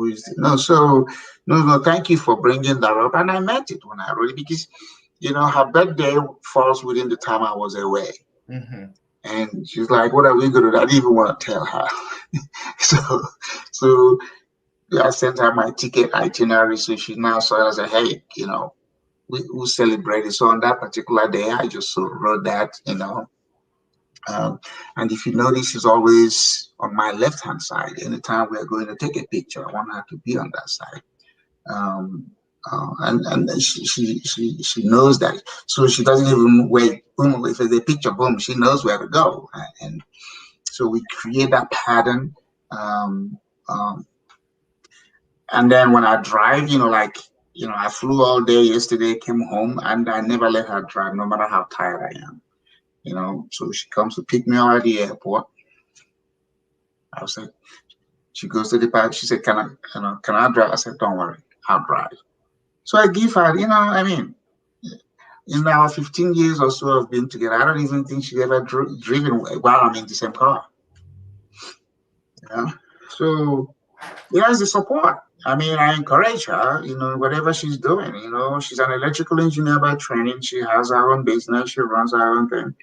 is no? So no. Thank you for bringing that up, and I meant it when I wrote it because her birthday falls within the time I was away. Mm-hmm. And she's like, what are we going to do? I didn't even want to tell her. so I sent her my ticket itinerary. So she now saw it as a, hey, we celebrated. So on that particular day, I just wrote that, and if you notice, she's always on my left-hand side. Anytime we're going to take a picture, I want her to be on that side. And she knows that, so she doesn't even wait. Boom! If there's a picture, boom, she knows where to go, and so we create that pattern. Um, um, and then when I drive, I flew all day yesterday, came home, and I never let her drive, no matter how tired I am. So she comes to pick me up at the airport. I was like, she goes to the park. She said, can I drive? I said, don't worry, I'll drive. So I give her, I mean, in our 15 years or so of being together, I don't even think she ever driven while I'm in the same car. So there's the support. I mean, I encourage her, whatever she's doing. She's an electrical engineer by training. She has her own business. She runs her own thing.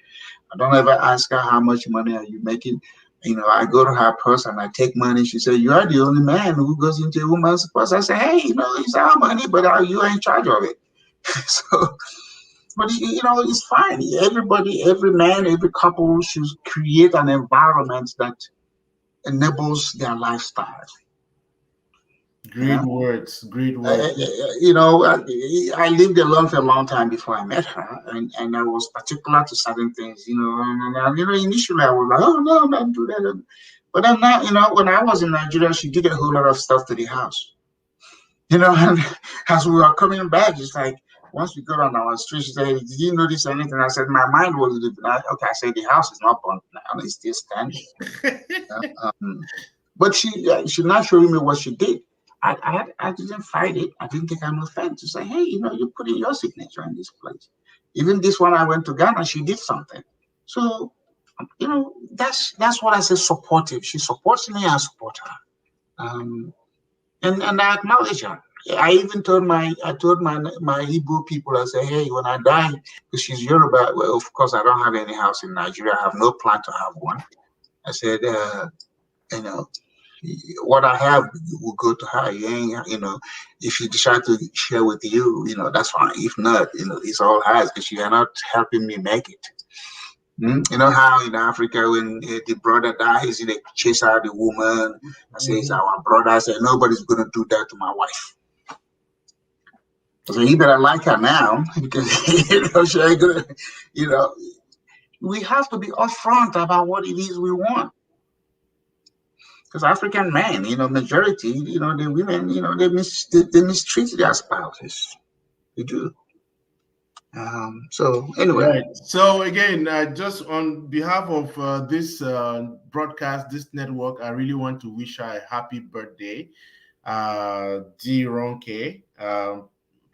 I don't ever ask her how much money are you making. I go to her purse and I take money. She said, you are the only man who goes into a woman's purse. I say, hey, it's our money, but you are in charge of it. So, but it's fine. Everybody, every man, every couple should create an environment that enables their lifestyle. You Great know, words. Great words. you know, I lived alone for a long time before I met her, and I was particular to certain things. You know, and you know, initially I was like, oh no, don't do that. But then now, you know, when I was in Nigeria, she did a whole lot of stuff to the house. You know, and as we were coming back, it's like once we got on our street, she said, "Did you notice anything?" I said, "My mind was okay." I said, "The house is not burnt now; it's still standing." But she not showing me what she did. I didn't fight it. I didn't take an offense to say, hey, you know, you put in your signature in this place. Even this one I went to Ghana, she did something. So, you know, that's what I say supportive. She supports me, I support her. And I acknowledge her. I told my Igbo people, I say, hey, when I die, because she's Yoruba, well, of course I don't have any house in Nigeria. I have no plan to have one. I said, you know, what I have will go to her. You know, if she decide to share with you, you know, that's fine. If not, you know, it's all hers because you are not helping me make it. You know how in Africa when the brother dies, they chase out the woman. I say it's Mhm. our brother. I say nobody's gonna do that to my wife. I say you better like her now because you know she ain't gonna. You know, we have to be upfront about what it is we want. Because African men, you know, majority, you know, the women, you know, they mistreat their spouses. They do. So anyway, Right. So again, just on behalf of this broadcast, this network, I really want to wish her a happy birthday, D. Ronke.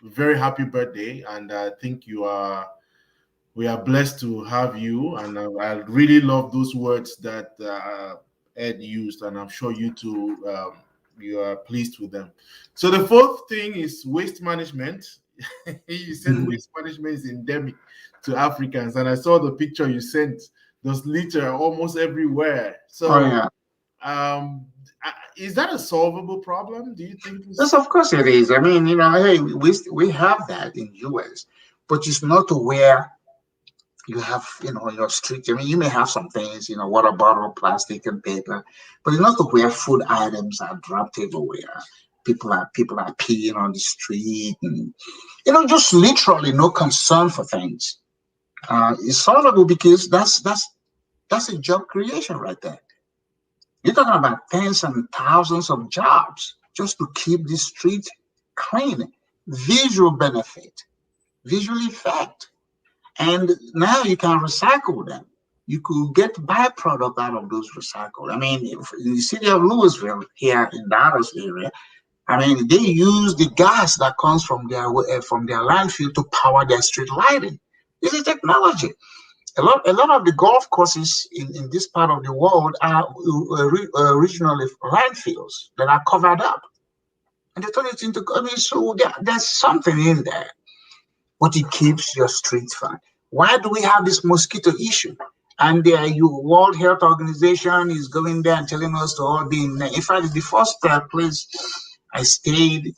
Very happy birthday, and I think we are blessed to have you. And I really love those words that Ed used, and I'm sure you too. You are pleased with them. So the fourth thing is waste management. You said oh waste management is endemic to Africans, and I saw the picture you sent. Those litter almost everywhere. So, yeah, is that a solvable problem? Do you think yes, it's of course it is. I mean, you know, hey, we have that in US, but it's not to where you have, you know, your street. I mean, you may have some things, you know, water bottle, plastic, and paper, but it's not to where food items are dropped everywhere. People are peeing on the street, and you know, just literally no concern for things. It's solvable because that's a job creation right there. You're talking about tens and thousands of jobs just to keep the street clean. Visual benefit, visual effect. And now you can recycle them. You could get byproduct out of those recycled. I mean, in the city of Louisville, here in Dallas area, I mean, they use the gas that comes from their landfill to power their street lighting. This is technology. A lot of the golf courses in this part of the world are originally landfills that are covered up. And they turn it into, I mean, so there's something in there, but it keeps your streets fine. Why do we have this mosquito issue? And the World Health Organization is going there and telling us to all be in fact, the first place I stayed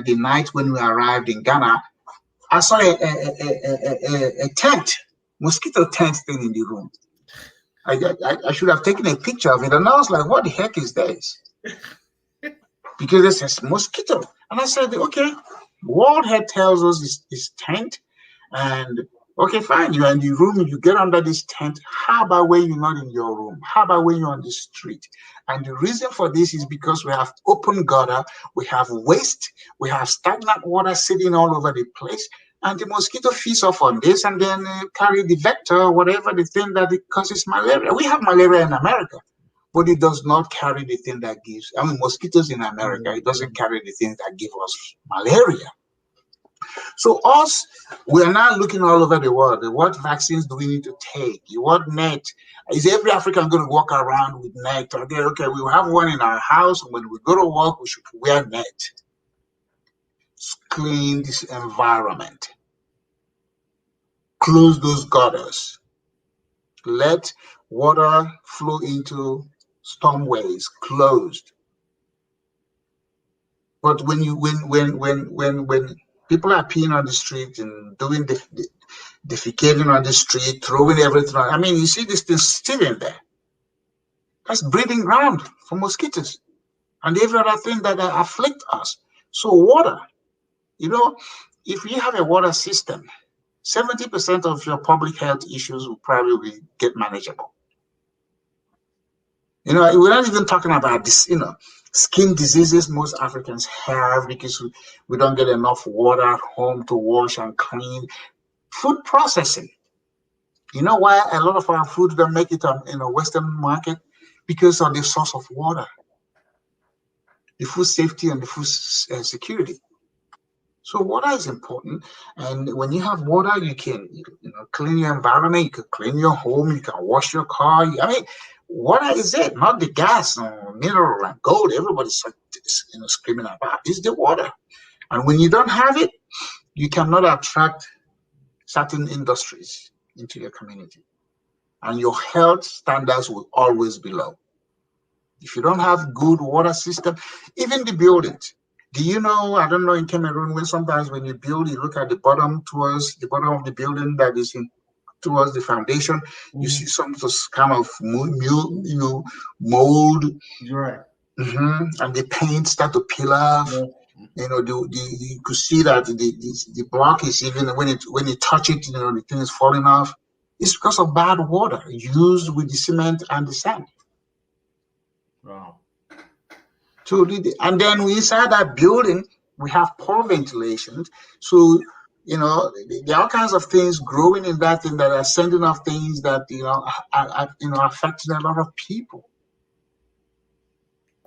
the night when we arrived in Ghana, I saw a tent, mosquito tent thing in the room. I should have taken a picture of it. And I was like, what the heck is this? Because it says mosquito. And I said, okay, World Health tells us it's tent. And okay, fine, you're in the room, you get under this tent. How about when you're not in your room? How about when you're on the street? And the reason for this is because we have open gutter, we have waste, we have stagnant water sitting all over the place. And the mosquito feeds off on this and then carry the vector, whatever the thing that it causes malaria. We have malaria in America, but it does not carry the thing that gives, I mean, mosquitoes in America, it doesn't carry the thing that give us malaria. So us, we are now looking all over the world. What vaccines do we need to take? What net? Is every African going to walk around with net? Okay, we have one in our house. When we go to work, we should wear net. Clean this environment. Close those gutters. Let water flow into stormways. Closed. But when people are peeing on the street and doing the defecating on the street, throwing everything on, I mean, you see this thing still in there. That's breeding ground for mosquitoes. and every other thing that afflict us. So water, you know, if you have a water system, 70% of your public health issues will probably get manageable. We're not even talking about this, skin diseases most Africans have because we don't get enough water at home to wash and clean. Food processing. You know why a lot of our food don't make it on in a Western market? Because of the source of water, the food safety and the food security. So water is important, and when you have water, you can clean your environment, you can clean your home, you can wash your car. I mean, water is it, not the gas, mineral and gold. Everybody's screaming about. It's the water, and when you don't have it, you cannot attract certain industries into your community, and your health standards will always be low. If you don't have good water system, even the buildings. Do you know, I don't know in Cameroon, when sometimes when you build, you look at the bottom towards the bottom of the building that is towards the foundation, you see some kind of mold, Right. and the paint start to peel off. Yeah. You could see that the block is even when you touch it, the thing is falling off. It's because of bad water used with the cement and the sand. Wow. And then inside that building, we have poor ventilation. So, there are all kinds of things growing in that thing that are sending off things that, are affecting a lot of people.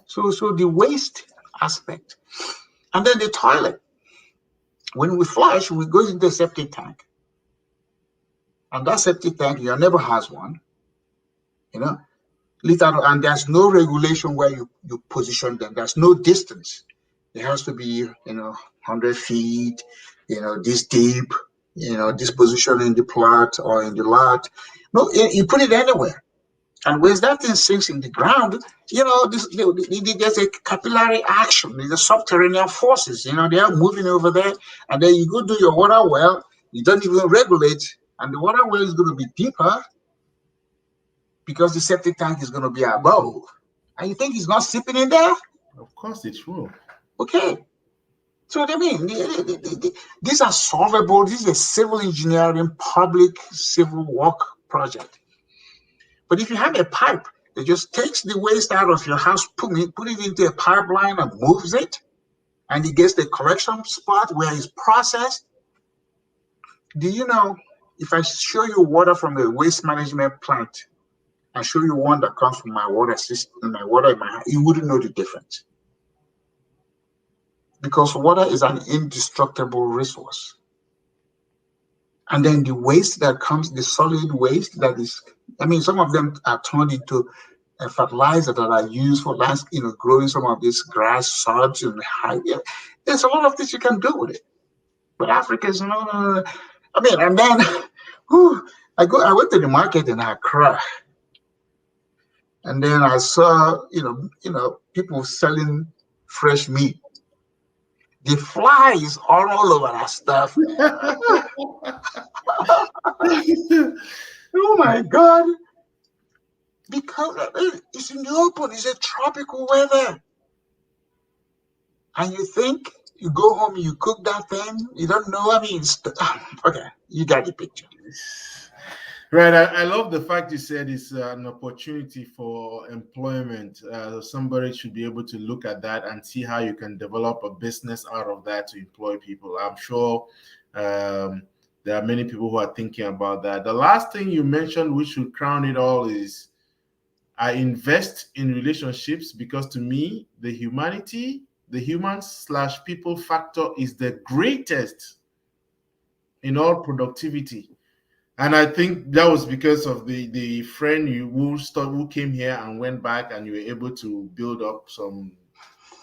So the waste aspect. And then the toilet. When we flush, we go into the septic tank. And that septic tank, your neighbor has one, and there's no regulation where you position them. There's no distance. It has to be, 100 feet, this deep, this position in the plot or in the lot. No, you put it anywhere. And when that thing sinks in the ground, there's a capillary action. There's a subterranean forces, they are moving over there. And then you go do your water well, you don't even regulate, and the water well is going to be deeper because the septic tank is going to be above. And you think it's not seeping in there? Of course it will. Okay. So what I mean, these are solvable. This is a civil engineering, public civil work project. But if you have a pipe that just takes the waste out of your house, put it into a pipeline and moves it, and it gets the collection spot where it's processed. Do you know, if I show you water from a waste management plant and show you one that comes from my water system, my water in my house, you wouldn't know the difference. Because water is an indestructible resource. And then the waste that comes, the solid waste that is, some of them are turned into a fertilizer that are used for growing some of this grass, sods, and there's a lot of things you can do with it. But Africans, no. And then, I went to the market in Accra, and then I saw, people selling fresh meat. The flies are all over that stuff. Oh my God. Because it's in the open, it's a tropical weather. And you think you go home, you cook that thing, you don't know. Okay, you got the picture. Right. I love the fact you said it's an opportunity for employment. Somebody should be able to look at that and see how you can develop a business out of that to employ people. I'm sure there are many people who are thinking about that. The last thing you mentioned, which should crown it all, is I invest in relationships because to me, the human/people factor is the greatest in all productivity. And I think that was because of the friend who came here and went back, and you were able to build up some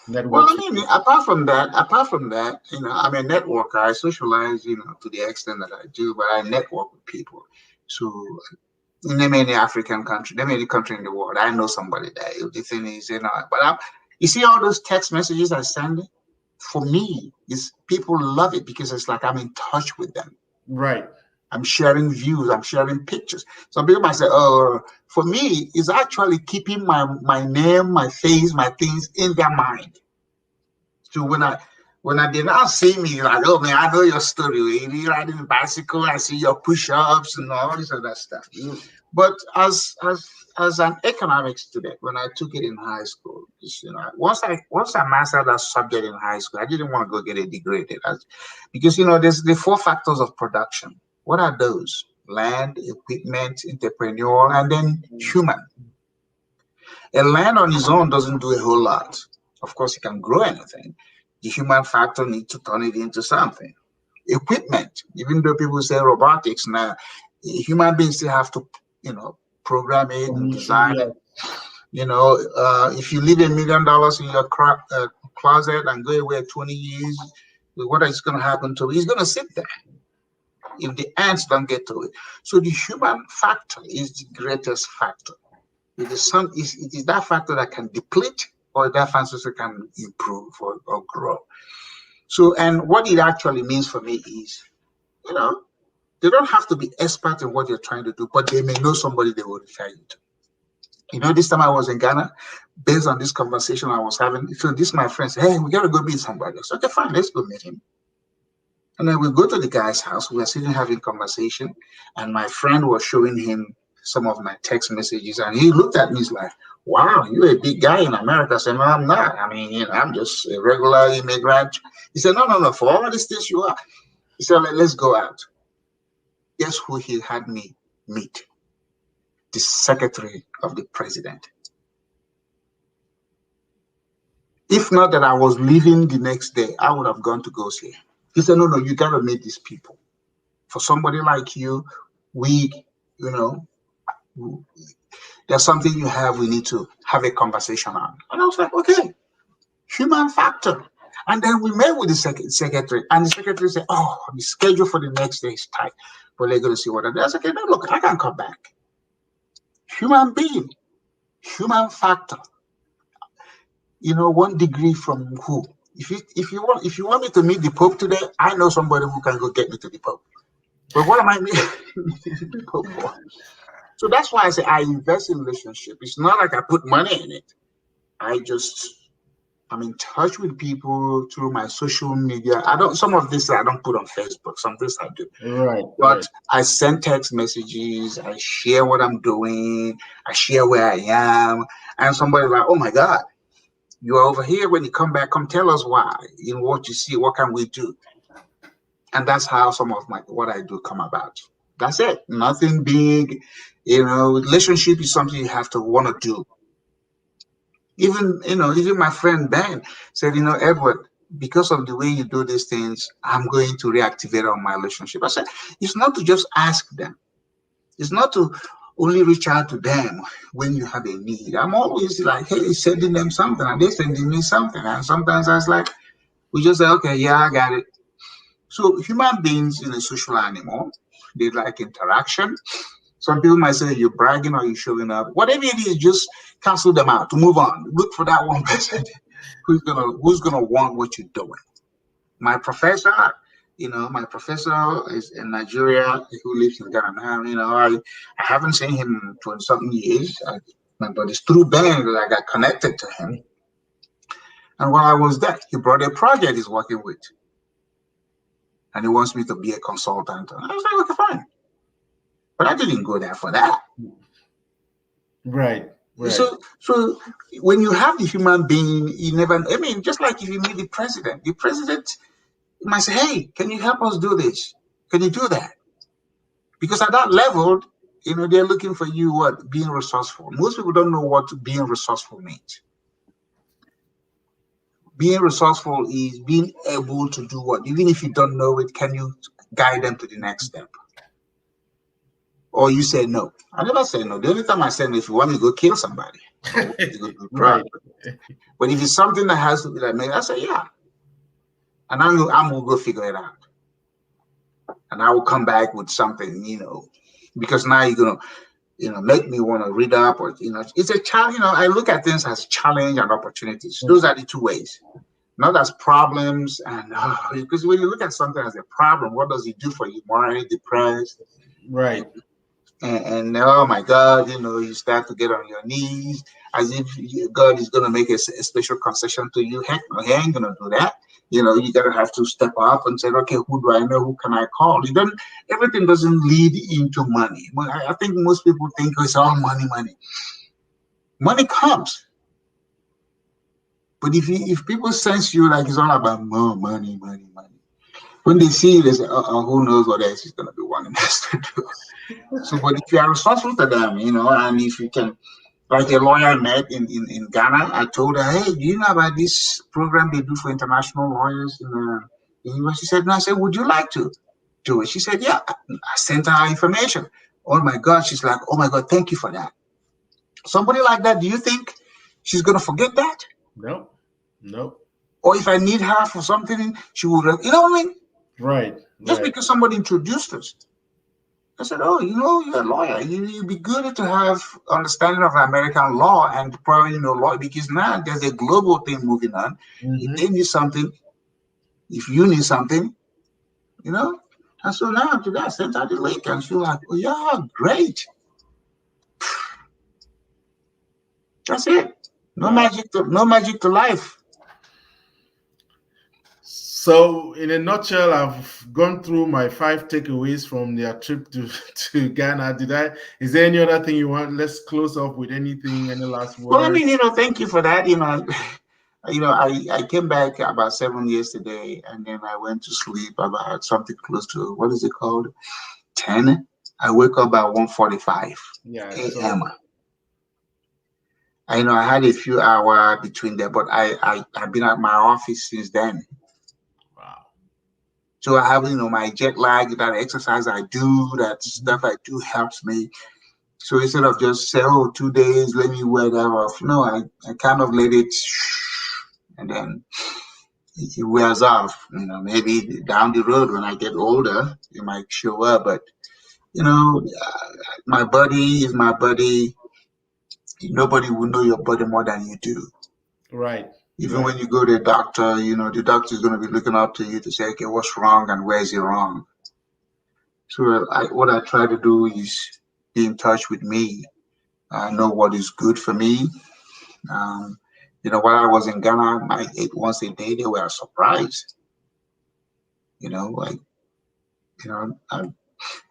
Well, networks. apart from that, I'm a networker. I socialize, to the extent that I do, but I network with people. So in any African country, any country in the world, I know somebody there. The thing is, you see all those text messages I send. For me, is people love it because it's like I'm in touch with them. Right. I'm sharing views. I'm sharing pictures. Some people might say, "Oh, for me, it's actually keeping my name, my face, my things in their mind." So when I did not see me, like, oh man, I know your story. You riding a bicycle, I see your push-ups and all this other stuff. But as an economics student, when I took it in high school, once I mastered that subject in high school, I didn't want to go get a degree. Because there's the four factors of production. What are those? Land, equipment, entrepreneurial, and then human. A land on its own doesn't do a whole lot. Of course, it can grow anything. The human factor needs to turn it into something. Equipment, even though people say robotics now, human beings still have to, program it and design it. Yeah. If you leave $1 million in your closet and go away 20 years, what is going to happen to it? It's going to sit there if the ants don't get to it. So the human factor is the greatest factor. It is that factor that can deplete, or that factor that can improve or grow. So, and what it actually means for me is, they don't have to be expert in what you're trying to do, but they may know somebody they will refer you to. This time I was in Ghana, based on this conversation I was having. So this my friend said, "Hey, we gotta go meet somebody." I said, "Okay, fine, let's go meet him." And then we go to the guy's house. We were sitting having conversation, and my friend was showing him some of my text messages, and he looked at me. He's like, "Wow, you're a big guy in America." I said, "No, I'm not. I mean, I'm just a regular immigrant." He said, "No, no, no. For all these things you are." He said, "Let's go out." Guess who he had me meet? The secretary of the president. If not that I was leaving the next day, I would have gone to go see him. He said, "No, no, you gotta meet these people. For somebody like you, we, you know, there's something you have, we need to have a conversation on." And I was like, "Okay, human factor." And then we met with the secretary, and the secretary said, "Oh, the schedule for the next day is tight, but they're going to see what I do." I said, "Okay, no, look, I can come back." Human being, human factor. 1 degree from who? If you want me to meet the Pope today, I know somebody who can go get me to the Pope. But what am I meeting the Pope for? So that's why I say I invest in relationship. It's not like I put money in it. I'm in touch with people through my social media. Some of this I don't put on Facebook. Some of this I do. Right, But right. I send text messages. I share what I'm doing. I share where I am. And somebody's like, "Oh my God, you are over here. When you come back, come tell us why. What you see. What can we do?" And that's how some of what I do come about. That's it. Nothing big. Relationship is something you have to want to do. Even my friend Ben said, "Edward, because of the way you do these things, I'm going to reactivate on my relationship." I said, it's not to just ask them. It's not to only reach out to them when you have a need. I'm always like, hey, sending them something, and they sending me something. And sometimes I was like, we just say, okay, yeah, I got it. So human beings in a social animal, they like interaction. Some people might say you're bragging or you're showing up. Whatever it is, just cancel them out to move on. Look for that one person who's gonna want what you're doing. My professor, my professor is in Nigeria who lives in Ghana now. I haven't seen him in 20 something years. But it's through Ben that I got connected to him. And while I was there, he brought a project he's working with, and he wants me to be a consultant. And I was like, okay, fine. But I didn't go there for that. Right, right. So when you have the human being, you never. I mean, just like if you meet the president might say, "Hey, can you help us do this? Can you do that?" Because at that level, they're looking for you. What? Being resourceful. Most people don't know what being resourceful means. Being resourceful is being able to do what, even if you don't know it, can you guide them to the next step? Or you say no. I never say no. The only time I say no, if you want me to go kill somebody or to go do Right. drugs. But if it's something that has to be like me, I say yeah. And I'm gonna go figure it out. And I will come back with something, because now you're gonna, make me want to read up, or it's a challenge. I look at things as challenge and opportunities. Those are the two ways. not as problems. And because when you look at something as a problem, what does it do for you? Morally depressed, Right. and oh my God, you start to get on your knees as if God is going to make a special concession to you. Heck no, he ain't going to do that. You gotta have to step up and say, okay, who do I know? Who can I call? You don't. Everything doesn't lead into money. I think most people think it's all money, money. Money comes, but if people sense you like it's all about more money, money, money. When they see it, they say, who knows what else is going to be wanting us to do. So, but if you are resourceful to them, and if you can, like a lawyer I met in Ghana, I told her, hey, do you know about this program they do for international lawyers in the US? She said, no. I said, would you like to do it? She said, yeah. I sent her information. Oh my God. She's like, oh my God, thank you for that. Somebody like that, do you think she's going to forget that? No. No. Or if I need her for something, she would, you know what I mean? Right. Just Right. because somebody introduced us. I said, oh, you're a lawyer. You'd be good to have understanding of American law and probably law because now there's a global thing moving on. If Mm-hmm. they need something, if you need something, you know. And so now today I sent her the link and she was like, oh yeah, great. That's it. Wow. No magic to life. So, in a nutshell, I've gone through my 5 takeaways from their trip to, to Ghana. Is there any other thing you want? Let's close up with anything, any last Well, I word? mean, thank you for that. I came back about 7 years today, and then I went to sleep about something close to what is it called? 10. I wake up at 1:45 Yeah, I saw. a.m. I had a few hours between there, but I've been at my office since then. Wow. So I have, my jet lag, that exercise I do, that Mhm. stuff I do helps me. So instead of just say, oh, 2 days, let me wear that off. No, I kind of let it, and then it wears off. Maybe down the road when I get older, it might show up. But, my body is my body. Nobody will know your body more than you do. Right. Even Right. when you go to the doctor, the doctor is going to be looking up to you to say, okay, what's wrong and where is it wrong? So what I try to do is be in touch with me. I know what is good for me. Um, while I was in Ghana, I ate once a day. They were surprised. Like,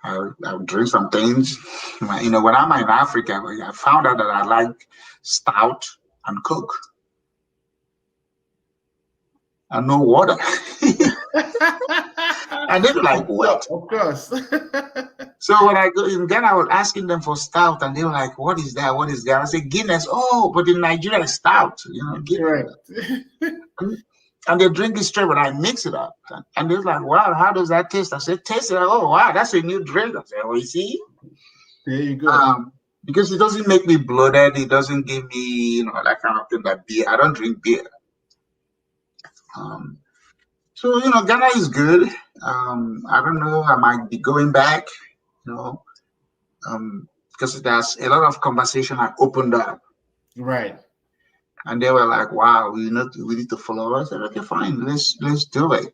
I would drink some things. When I'm in Africa, I found out that I like stout and Coke and no water. And they were like, what? Of course. So when I go in Ghana, I was asking them for stout, and they were like, "What is that? What is that?" I said, "Guinness." Oh, but in Nigeria, it's stout. Guinness. Correct. And they drink it straight, but I mix it up. And they're like, "Wow, how does that taste?" I said, "Taste it." Oh, wow, that's a new drink. I said, "Well, you see, There you go. um, because it doesn't make me bloated. It doesn't give me, that kind of thing. That beer. I don't drink beer. Um, so Ghana is good. I don't know. I might be going back. You know, because there's a lot of conversation I opened up, Right. and they were like, "Wow, we need to follow." I said, "Okay, fine, let's do it."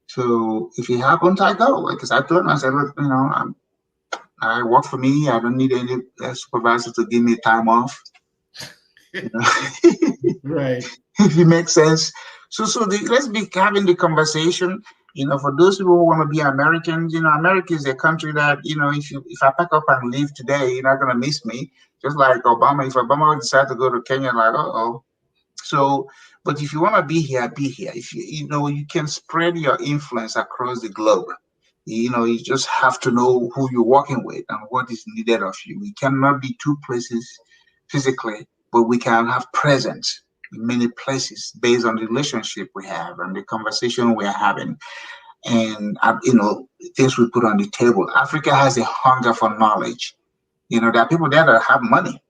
So if it happens, I go. Because I told them, I said, "Look, I work for me. I don't need any supervisor to give me time off." You know? Right. If it makes sense. So let's be having the conversation. For those people who want to be Americans, America is a country that if I pack up and leave today, you're not gonna miss me. Just like Obama, if Obama would decide to go to Kenya, like, oh. So, but if you want to be here, be here. If you can spread your influence across the globe. You just have to know who you're working with and what is needed of you. We cannot be two places physically, but we can have presence in many places based on the relationship we have and the conversation we are having and things we put on the table. Africa has a hunger for knowledge. There are people there that have money.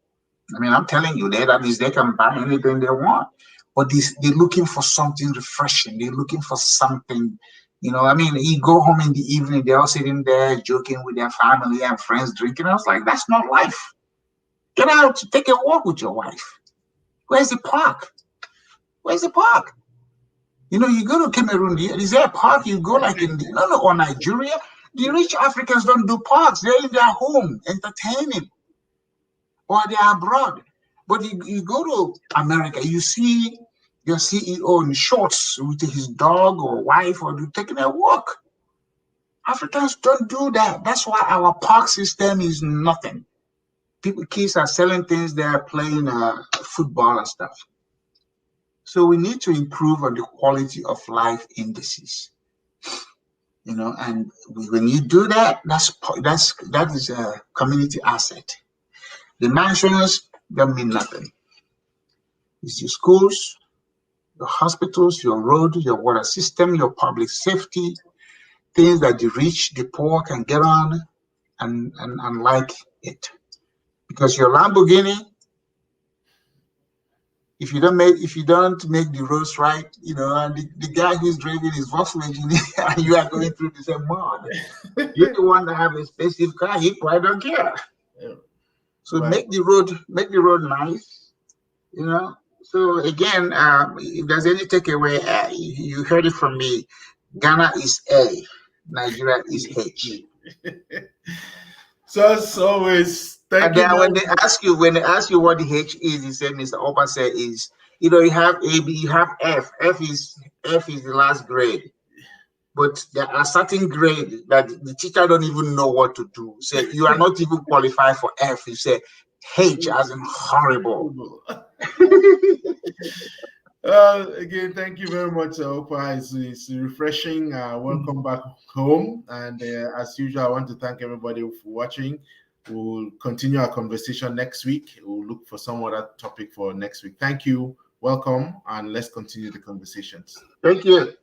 I mean, I'm telling you, that is they can buy anything they want, but they're looking for something refreshing. They're looking for something. I mean, you go home in the evening, they're all sitting there joking with their family and friends, drinking. I was like, that's not life. Get out to take a walk with your wife. Where's the park? Where's the park? You go to Cameroon, is there a park? You go like no, or Nigeria. The rich Africans don't do parks. They're in their home entertaining, or they're abroad. But you go to America, you see your CEO in shorts with his dog or wife or taking a walk. Africans don't do that. That's why our park system is nothing. Kids are selling things, they're playing football and stuff. So we need to improve on the quality of life indices, and when you do that, that is a community asset. The mansions don't mean nothing. It's your schools, your hospitals, your road, your water system, your public safety, things that the rich, the poor can get on and like it. Because your Lamborghini, if you don't make the roads right, and the guy who's driving his Volkswagen and you are going through the same mud, you're the one that have a expensive car, he probably don't care. Yeah. So Right. make the road nice, you know. So again, if there's any takeaway, you heard it from me. Ghana is A, Nigeria is H. So as always, thank And you then very when they ask you what the H is, he said, Mr. Okpa said is, you have A, B, you have F. F is the last grade. But there are certain grades that the teacher don't even know what to do. Say you are not even qualified for F. You say H as in horrible. much. Again, thank you very much, Opa. It's refreshing. Welcome back home. And as usual, I want to thank everybody for watching. We'll continue our conversation next week. We'll look for some other topic for next week. Thank you. Welcome, and let's continue the conversations. Thank you.